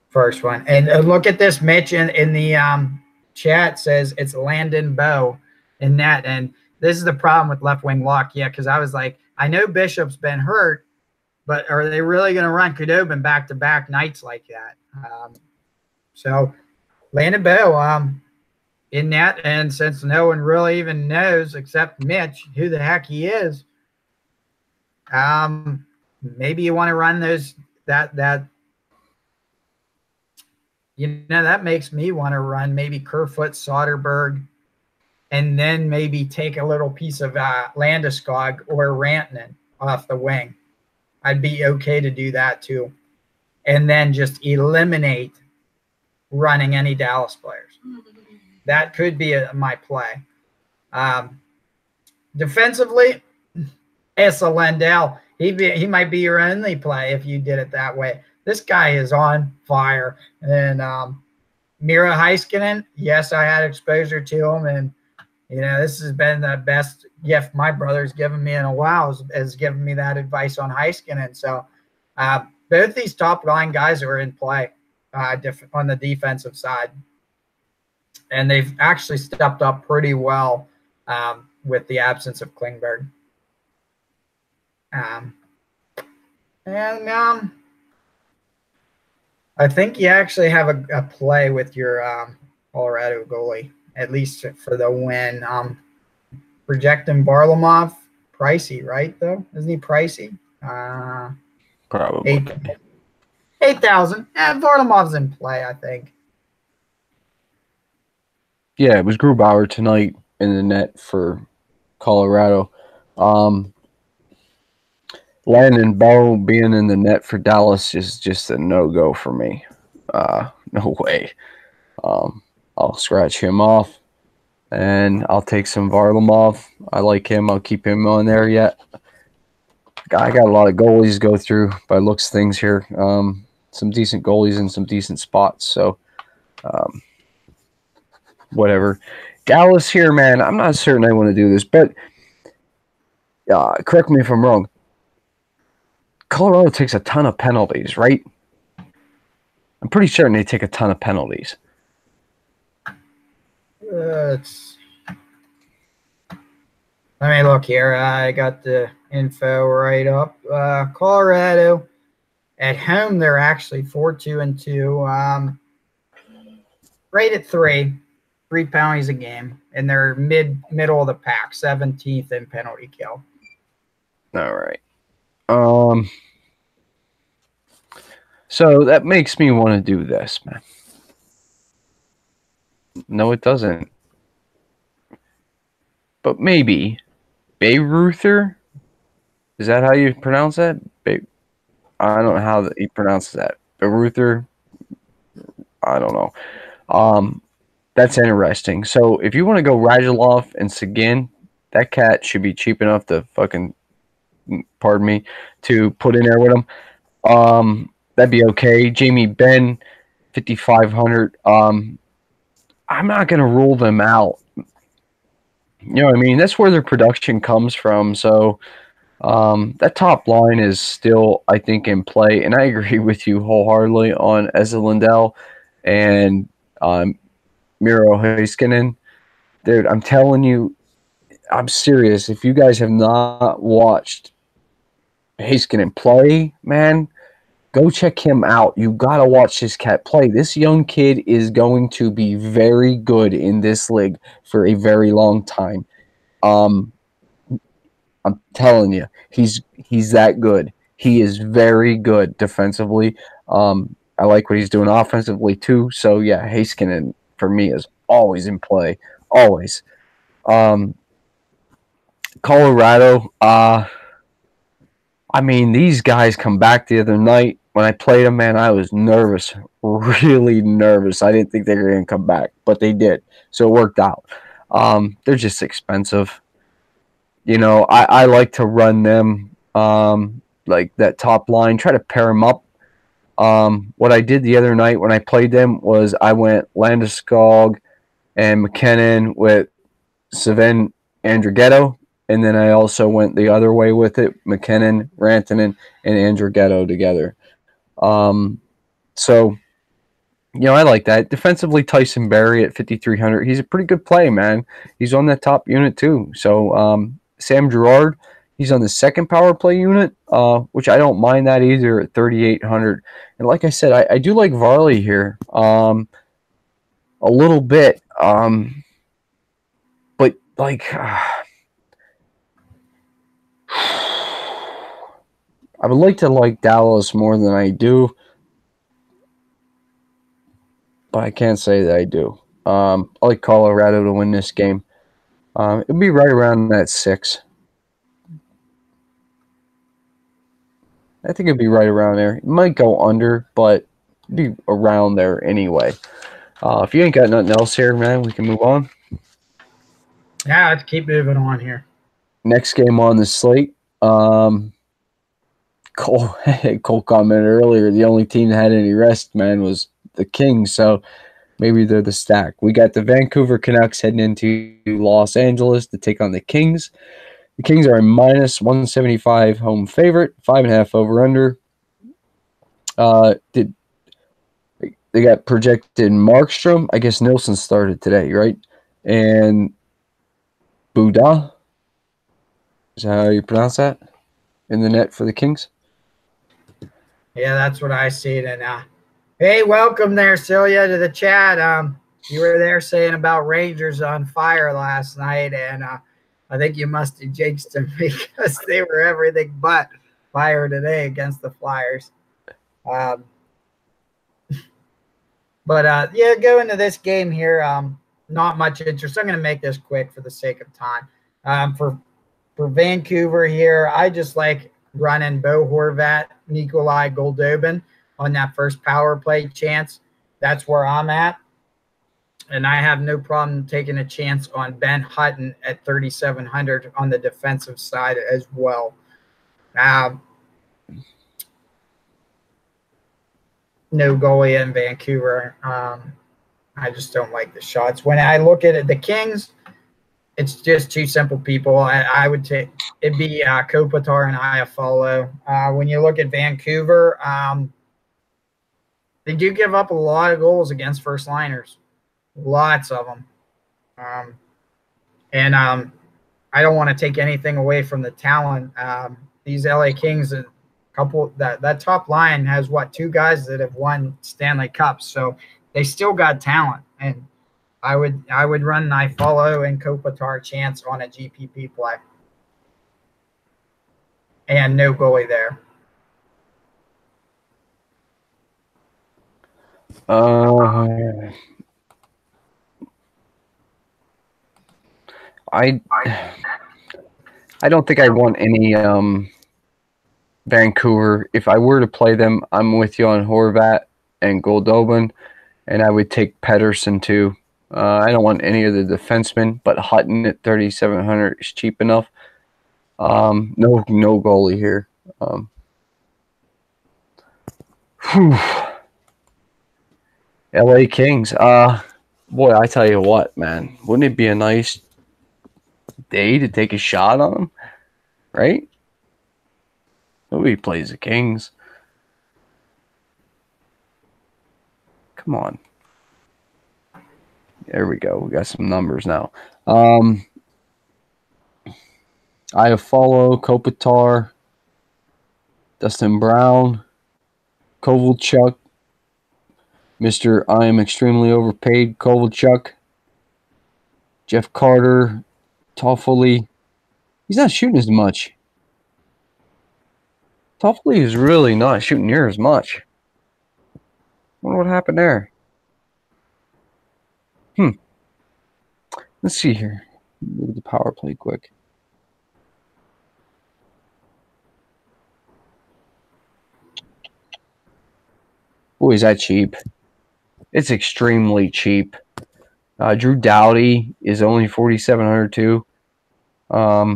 first one. And look at this. Mitch in the chat says it's Landon Bow in net. And this is the problem with left wing lock. Yeah, because I was like, I know Bishop's been hurt, but are they really going to run Khudobin back-to-back nights like that? So Landon Bow in net, and since no one really even knows except Mitch who the heck he is, maybe you want to run those that that makes me want to run maybe Kerfoot, Soderberg, and then maybe take a little piece of Landeskog or Rantanen off the wing. I'd be okay to do that too. And then just eliminate running any Dallas players. That could be my play. Defensively, Esa Lindell, he might be your only play if you did it that way. This guy is on fire. And Mira Heiskanen, yes, I had exposure to him, and this has been the best gift my brother's given me in a while, has given me that advice on Heiskanen. So both these top line guys are in play on the defensive side. And they've actually stepped up pretty well with the absence of Klingberg. And I think you actually have a play with your Colorado goalie, at least for the win. Projecting Varlamov, pricey, right? Though isn't he pricey? Probably. 8,000. Varlamov's in play, I think. Yeah, it was Grubauer tonight in the net for Colorado. Landon Bow being in the net for Dallas is just a no-go for me. No way. I'll scratch him off, and I'll take some Varlamov. I like him. I'll keep him on there yet. I got a lot of goalies to go through by looks things here. Some decent goalies in some decent spots. So, whatever. Dallas here, man. I'm not certain I want to do this, but correct me if I'm wrong. Colorado takes a ton of penalties, right? I'm pretty certain they take a ton of penalties. Let me look here. I got the info right up. Colorado at home, they're actually 4-2-2. Right at three penalties a game, and they're middle of the pack, 17th in penalty kill. All right. So that makes me want to do this, man. No, it doesn't. But maybe Bayreuther. Is that how you pronounce that? I don't know how he pronounces that. Bayreuther. I don't know. That's interesting. So if you want to go Radulov and Seguin, that cat should be cheap enough to fucking, pardon me, to put in there with him. That'd be okay. Jamie Benn, 5,500. I'm not gonna rule them out. You know what I mean? That's where their production comes from. So that top line is still, I think, in play. And I agree with you wholeheartedly on Esa Lindell and Miro Heiskanen. Dude, I'm telling you, I'm serious. If you guys have not watched Heiskanen play, man, go check him out. You got to watch this cat play. This young kid is going to be very good in this league for a very long time. I'm telling you, he's that good. He is very good defensively. I like what he's doing offensively too. So yeah, Heiskanen for me is always in play. Always. Colorado, I mean, these guys come back the other night. When I played them, man, I was nervous, really nervous. I didn't think they were going to come back, but they did. So it worked out. They're just expensive. You know, I like to run them, like that top line, try to pair them up. What I did the other night when I played them was I went Landeskog and McKinnon with Sven Andrighetto. And then I also went the other way with it, McKinnon, Rantanen, and Andrighetto together. So, you know, I like that. Defensively, Tyson Barrie at 5,300. He's a pretty good play, man. He's on that top unit too. So, Sam Girard, he's on the second power play unit, which I don't mind that either at 3,800. And like I said, I do like Varley here a little bit. But like... I would like to like Dallas more than I do, but I can't say that I do. I like Colorado to win this game. It'll be right around that 6. I think it'd be right around there. It might go under, but it'd be around there anyway. If you ain't got nothing else here, man, we can move on. Yeah, let's keep moving on here. Next game on the slate. Cole commented earlier, the only team that had any rest, man, was the Kings. So maybe they're the stack. We got the Vancouver Canucks heading into Los Angeles to take on the Kings. The Kings are a minus 175 home favorite, 5.5 over under. They got projected Markstrom. I guess Nilsson started today, right? And Buda. Is that how you pronounce that? In the net for the Kings? Yeah, that's what I see. And hey, welcome there, Celia, to the chat. You were there saying about Rangers on fire last night, and I think you must have jinxed them because they were everything but fire today against the Flyers. Um, but yeah, going into this game here, not much interest. I'm going to make this quick for the sake of time. For Vancouver here, I just like running Bo Horvat, Nikolai Goldobin on that first power play chance. That's where I'm at. And I have no problem taking a chance on Ben Hutton at 3,700 on the defensive side as well. No goalie in Vancouver. I just don't like the shots. When I look at it, the Kings, it's just two simple people. I would take it'd be Kopitar and Iafallo. When you look at Vancouver, they do give up a lot of goals against first liners, lots of them. And I don't want to take anything away from the talent. These LA Kings, a couple that top line has two guys that have won Stanley Cups, so they still got talent. And I would run Iafallo and Kopitar chance on a GPP play, and no goalie there. I don't think I want any Vancouver. If I were to play them, I'm with you on Horvat and Goldobin, and I would take Pedersen too. I don't want any of the defensemen, but Hutton at 3,700 is cheap enough. No goalie here. LA Kings. Boy, I tell you what, man, wouldn't it be a nice day to take a shot on them, right? Nobody plays the Kings. Come on. There we go. We got some numbers now. Iafallo, Kopitar, Dustin Brown, Kovalchuk, Mr. I am extremely overpaid, Kovalchuk, Jeff Carter, Toffoli. He's not shooting as much. Toffoli is really not shooting near as much. I wonder what happened there. Let's see here. Look at the power play quick. Boy, is that cheap. It's extremely cheap. Drew Doughty is only 4,700 too. I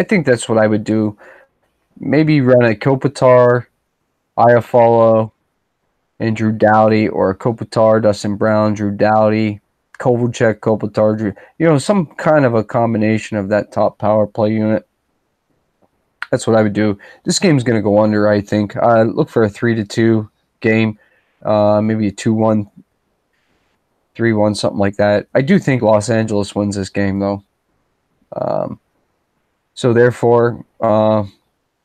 think that's what I would do. Maybe run a Kopitar, Iafallo, and Drew Doughty, or a Kopitar, Dustin Brown, Drew Doughty, Kovalchuk, Kopitar, Drew. Some kind of a combination of that top power play unit. That's what I would do. This game's going to go under, I think. Look for a 3-2 game, maybe a 2-1, 3-1, something like that. I do think Los Angeles wins this game, though. So therefore,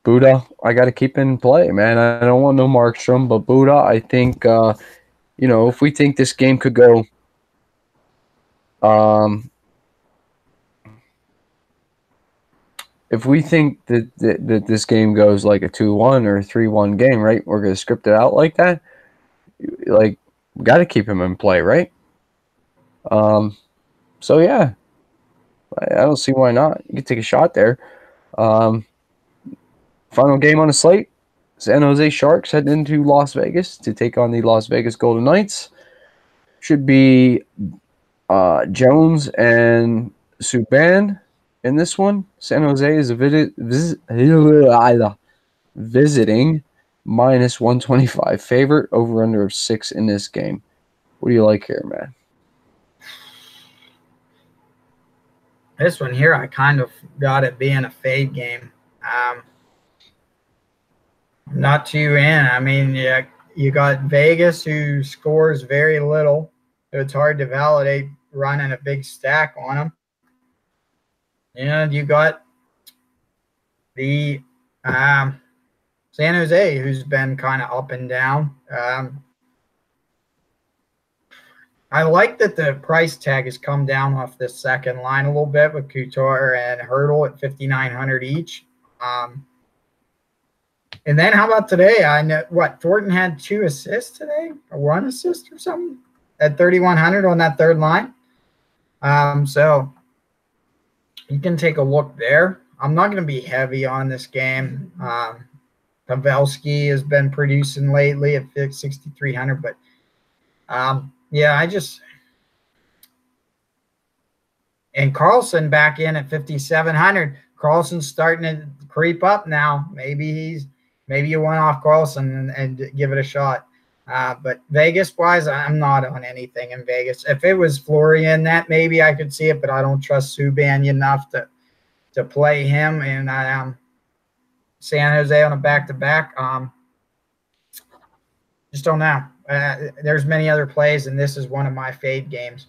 Buddha, I got to keep in play, man. I don't want no Markstrom, but Buddha, I think, if we think this game could go, if we think that this game goes like a 2-1 or a 3-1 game, right? We're going to script it out like that. Like, we got to keep him in play, right? So yeah, I don't see why not. You can take a shot there. Final game on the slate: San Jose Sharks heading into Las Vegas to take on the Las Vegas Golden Knights. Should be Jones and Subban in this one. San Jose is visiting minus 125 favorite, over under 6 in this game. What do you like here, man? This one here, I kind of got it being a fade game. Not too in. I mean, yeah, you got Vegas, who scores very little. It's hard to validate running a big stack on them. And you got the San Jose, who's been kind of up and down. I like that the price tag has come down off the second line a little bit with Couture and Hurdle at 5,900 each. And then how about today? I know Thornton had 2 assists today, or 1 assist or something at 3,100 on that third line. So you can take a look there. I'm not going to be heavy on this game. Pavelski has been producing lately at 6,300, but yeah, and Carlson back in at 5,700. Carlson's starting to creep up now. Maybe you went off Carlson and give it a shot. But Vegas-wise, I'm not on anything in Vegas. If it was Fleury in that, maybe I could see it, but I don't trust Subban enough to play him. And San Jose on a back-to-back, just don't know. There's many other plays, and this is one of my fade games.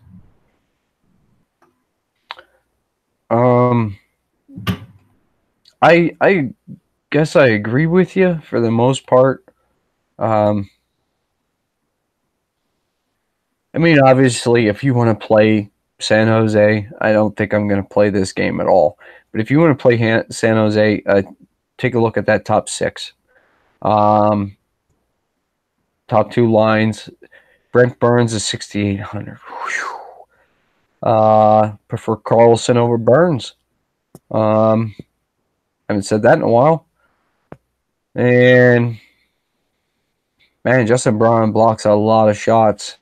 I guess I agree with you for the most part. I mean, obviously, if you want to play San Jose, I don't think I'm going to play this game at all. But if you want to play San Jose, take a look at that top 6. Top 2 lines. Brent Burns is 6,800. Prefer Carlson over Burns. Haven't said that in a while. And man, Justin Braun blocks a lot of shots.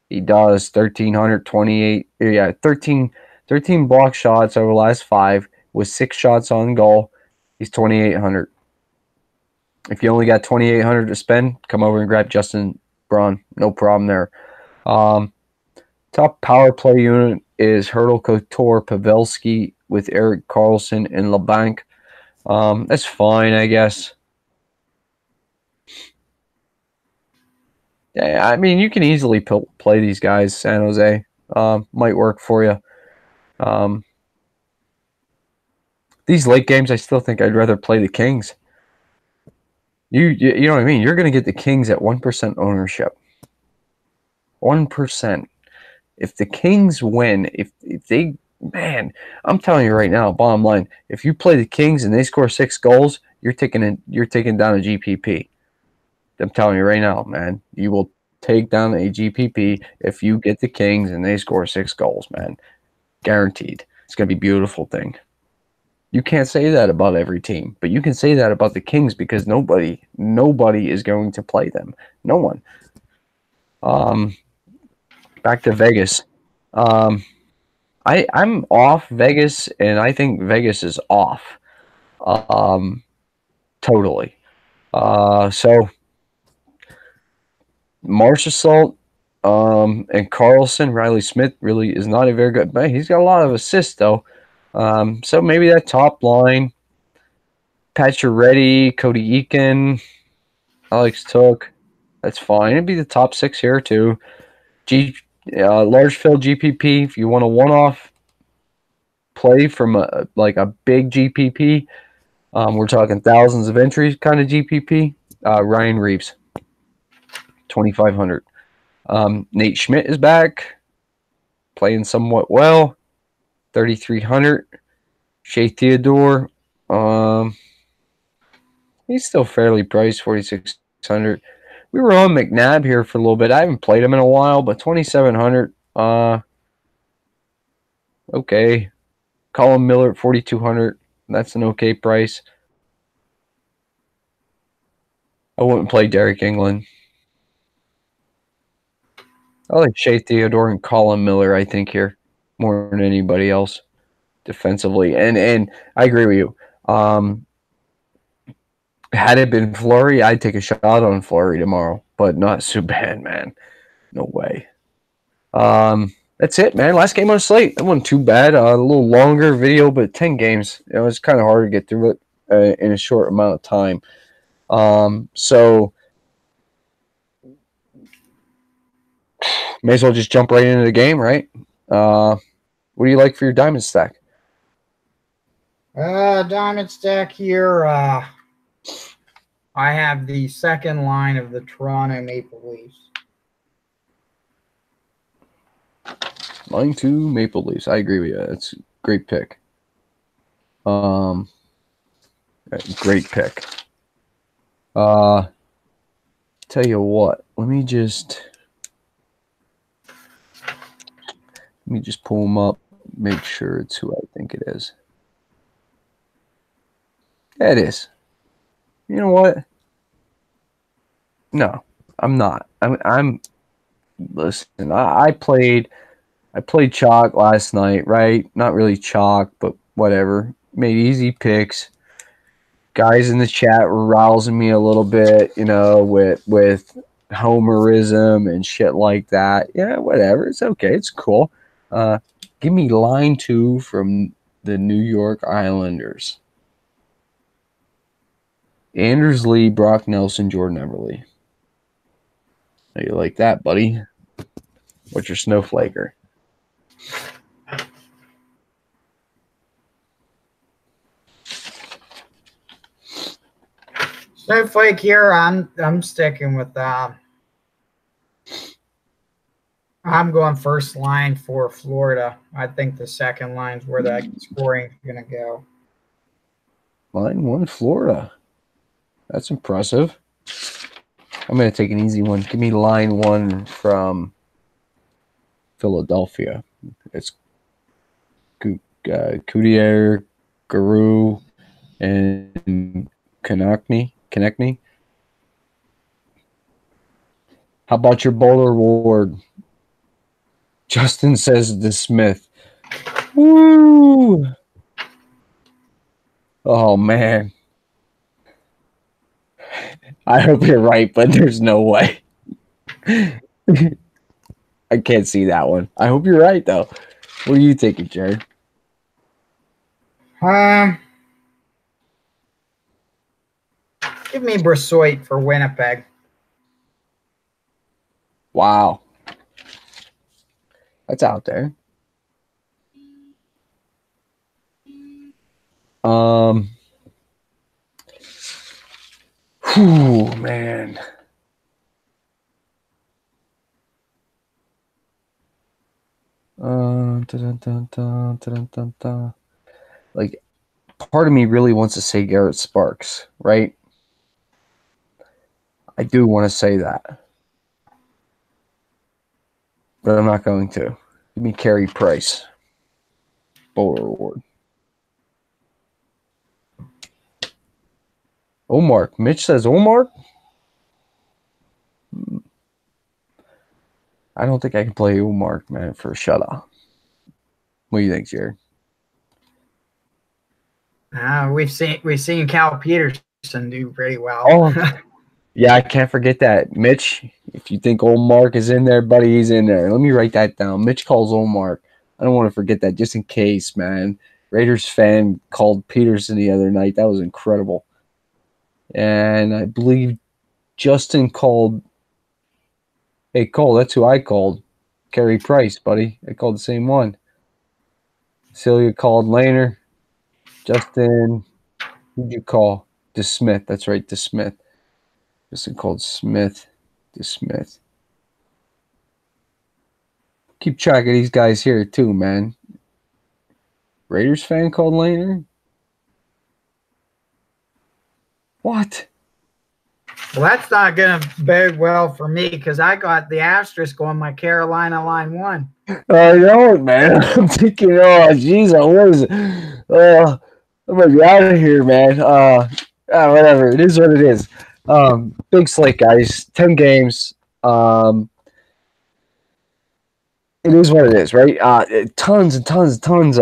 He does 1,328. Yeah, 13 block shots over the last 5 with 6 shots on goal. He's 2,800. If you only got 2,800 to spend, come over and grab Justin Braun. No problem there. Top power play unit is Hurdle, Couture, Pavelski with Erik Karlsson and LeBanc. That's fine, I guess. Yeah, I mean, you can easily play these guys. San Jose might work for you. These late games, I still think I'd rather play the Kings. You know what I mean? You're going to get the Kings at 1% ownership. 1%. If the Kings win, if they, man, I'm telling you right now, bottom line, if you play the Kings and they score 6 goals, you're taking down a GPP. I'm telling you right now, man, you will take down a GPP if you get the Kings and they score 6 goals, man. Guaranteed. It's going to be a beautiful thing. You can't say that about every team, but you can say that about the Kings because nobody is going to play them. No one. Back to Vegas. I'm off Vegas, and I think Vegas is off. Totally. So Marchessault and Carlson, Riley Smith really is not a very good, but he's got a lot of assists though. So maybe that top line, Pacioretty, Cody Eakin, Alex Took, that's fine. It'd be the top 6 here too. Large field GPP. If you want a one-off play from a big GPP, we're talking thousands of entries kind of GPP. Ryan Reeves, 2,500. Nate Schmidt is back, playing somewhat well, 3,300. Shea Theodore, he's still fairly priced, 4,600. We were on McNabb here for a little bit. I haven't played him in a while, but 2,700. Okay. Colin Miller at 4,200. That's an okay price. I wouldn't play Derek England. I like Shea Theodore and Colin Miller, I think, here more than anybody else defensively. And I agree with you. Had it been Fleury, I'd take a shot on Fleury tomorrow, but not Subban, man. No way. That's it, man. Last game on the slate. That wasn't too bad. A little longer video, but 10 games. It's kind of hard to get through it in a short amount of time. So may as well just jump right into the game, right? What do you like for your diamond stack? Diamond stack here. I have the second line of the Toronto Maple Leafs. Line 2, Maple Leafs. I agree with you. It's a great pick. Great pick. Tell you what, let me just pull them up, make sure it's who I think it is. Yeah, it is. You know what? No, I'm not. I'm listen, I played chalk last night, right? Not really chalk, but whatever. Made easy picks. Guys in the chat were rousing me a little bit, you know, with homerism and shit like that. Yeah, whatever. It's okay. It's cool. Give me line 2 from the New York Islanders. Anders Lee, Brock Nelson, Jordan Eberle. How you like that, buddy? What's your snowflaker? Snowflake here. I'm sticking with I'm going first line for Florida. I think the second line's where that scoring is going to go. Line 1, Florida. That's impressive. I'm going to take an easy one. Give me line 1 from Philadelphia. It's Coutier, Giroux, and Konechny. How about your bowler award? Justin says the Smith. Woo! Oh, man. I hope you're right, but there's no way. I can't see that one. I hope you're right, though. What are you thinking, Jared? Give me Brassoi for Winnipeg. Wow. That's out there. Whew, man. Like, part of me really wants to say Garrett Sparks, right? I do want to say that. But I'm not going to. Give me Carey Price. Bowler award. Omar. Mitch says Omar? I don't think I can play Omar, man, for a shutout. What do you think, Jared? We've seen Cal Peterson do pretty well. Oh, yeah, I can't forget that. Mitch, if you think Omar is in there, buddy, he's in there. Let me write that down. Mitch calls Omar. I don't want to forget that just in case, man. Raiders fan called Peterson the other night. That was incredible. And I believe Justin called. Hey, Cole, that's who I called. Carey Price, buddy. I called the same one. Celia called Laner. Justin, who'd you call? DeSmith. That's right, DeSmith. Justin called Smith. DeSmith. Keep track of these guys here, too, man. Raiders fan called Laner? What? Well, that's not going to bode well for me because I got the asterisk on my Carolina line 1. I know it, man. I'm thinking, oh, jeez, what is it? I'm going to be out of here, man. Whatever. It is what it is. Big slate, guys. 10 games. It is what it is, right? Tons and tons and tons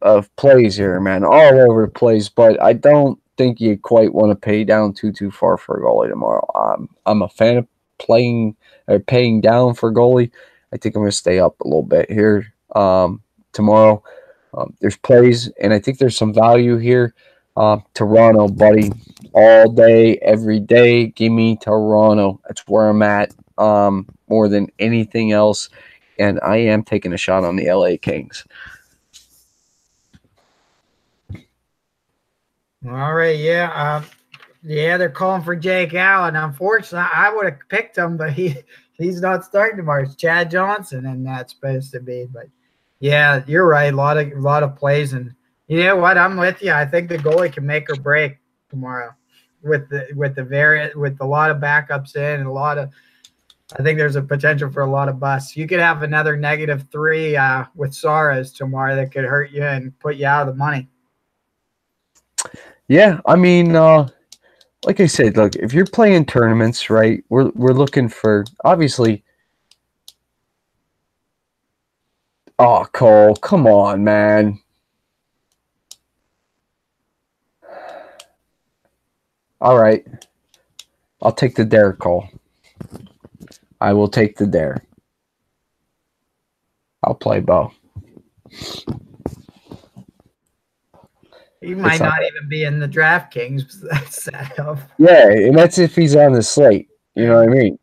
of plays here, man, all over the place. But I don't think you quite want to pay down too far for a goalie tomorrow. I'm a fan of paying down for goalie. I think I'm going to stay up a little bit here tomorrow. There's plays, and I think there's some value here. Toronto, buddy, all day, every day. Give me Toronto. That's where I'm at more than anything else. And I am taking a shot on the LA Kings. All right, yeah. Yeah, they're calling for Jake Allen. Unfortunately, I would have picked him, but he's not starting tomorrow. It's Chad Johnson, and that's supposed to be. But yeah, you're right. A lot of plays, and you know what? I'm with you. I think the goalie can make or break tomorrow with with a lot of backups in and a lot of. I think there's a potential for a lot of busts. You could have another -3 with Soros tomorrow that could hurt you and put you out of the money. Yeah, I mean, like I said, look, if you're playing tournaments, right, we're looking for, obviously. Oh, Cole, come on, man. All right, I'll take the dare, Cole. I will take the dare. I'll play Bo. He might not even be in the DraftKings setup. Yeah, and that's if he's on the slate. You know what I mean?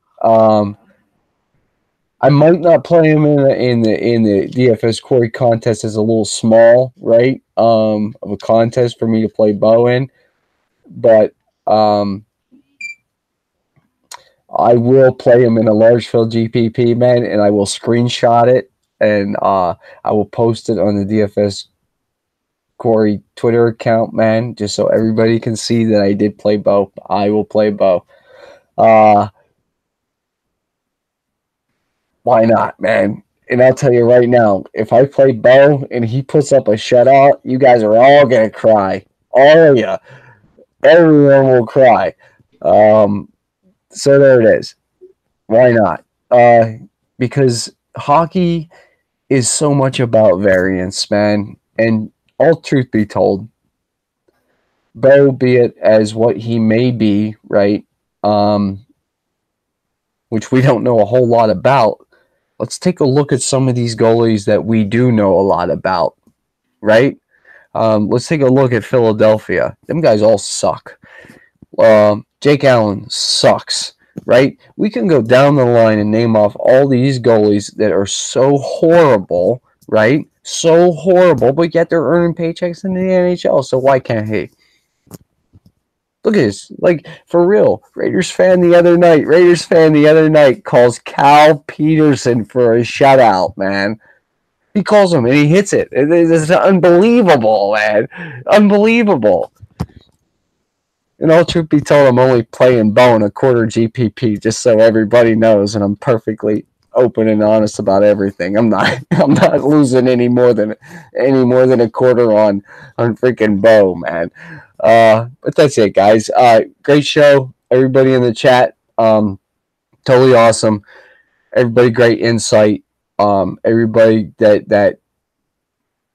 I might not play him in the DFS Quarry contest as a little small, right? Of a contest for me to play Bo in, but I will play him in a large field GPP, man, and I will screenshot it and I will post it on the DFS Quarry Twitter account, man, just so everybody can see that I did play Bo. I will play Bo. Why not, man? And I'll tell you right now, if I play Bo and he puts up a shutout, you guys are all gonna cry. All of you. Everyone will cry. So there it is. Why not? Because hockey is so much about variance, man. And all truth be told, Bo, be it as what he may be, right? Which we don't know a whole lot about. Let's take a look at some of these goalies that we do know a lot about, right? Let's take a look at Philadelphia. Them guys all suck. Jake Allen sucks, right? We can go down the line and name off all these goalies that are so horrible, right? So horrible, but yet they're earning paychecks in the NHL. So why can't he? Look at this. Like, for real. Raiders fan the other night calls Cal Peterson for a shutout, man. He calls him and he hits it. It's unbelievable, man. Unbelievable. And all truth be told, I'm only playing Bo in a quarter GPP just so everybody knows, and I'm perfectly open and honest about everything. I'm not losing any more than a quarter on freaking Bo, man. But that's it, guys. Great show. Everybody in the chat, totally awesome. Everybody, great insight. Everybody that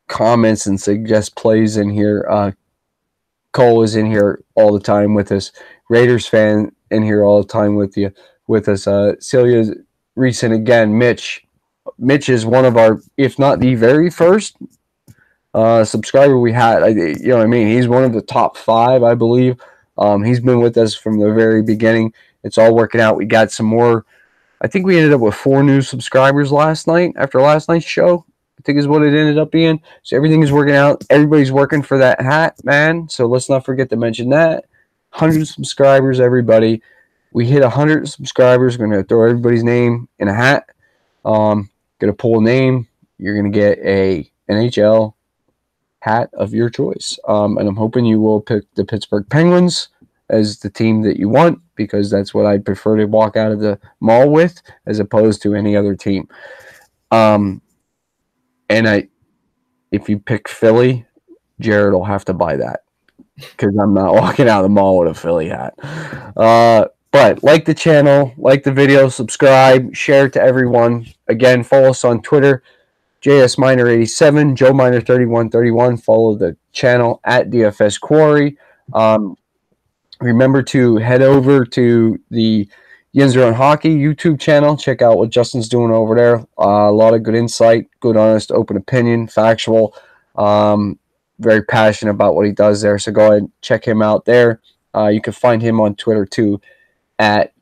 comments and suggests plays in here. Cole is in here all the time with us. Raiders fan in here all the time with us. Celia's recent again. Mitch is one of our, if not the very first subscriber we had. You know what I mean? He's one of the top 5, I believe. He's been with us from the very beginning. It's all working out. We got some more. I think we ended up with 4 new subscribers last night after last night's show. I think is what it ended up being. So everything is working out. Everybody's working for that hat, man. So let's not forget to mention that. 100 subscribers, everybody. We hit 100 subscribers. We're going to throw everybody's name in a hat. Going to pull a name. You're going to get a NHL hat of your choice. And I'm hoping you will pick the Pittsburgh Penguins as the team that you want, because that's what I'd prefer to walk out of the mall with as opposed to any other team. And if you pick Philly, Jared will have to buy that because I'm not walking out of the mall with a Philly hat. But like the channel, like the video, subscribe, share it to everyone. Again, follow us on Twitter, JSMiner87, JoeMiner3131. Follow the channel at DFS Quarry. Remember to head over to the Yinzer on Hockey YouTube channel. Check out what Justin's doing over there. A lot of good insight, good, honest, open opinion, factual. Very passionate about what he does there. So go ahead and check him out there. You can find him on Twitter too at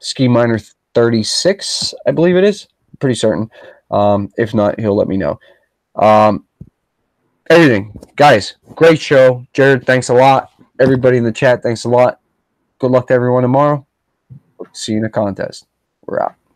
SkiMiner36, I believe it is. Pretty certain. If not, he'll let me know. everything. Guys, great show. Jared, thanks a lot. Everybody in the chat, thanks a lot. Good luck to everyone tomorrow. See you in the contest. We're out.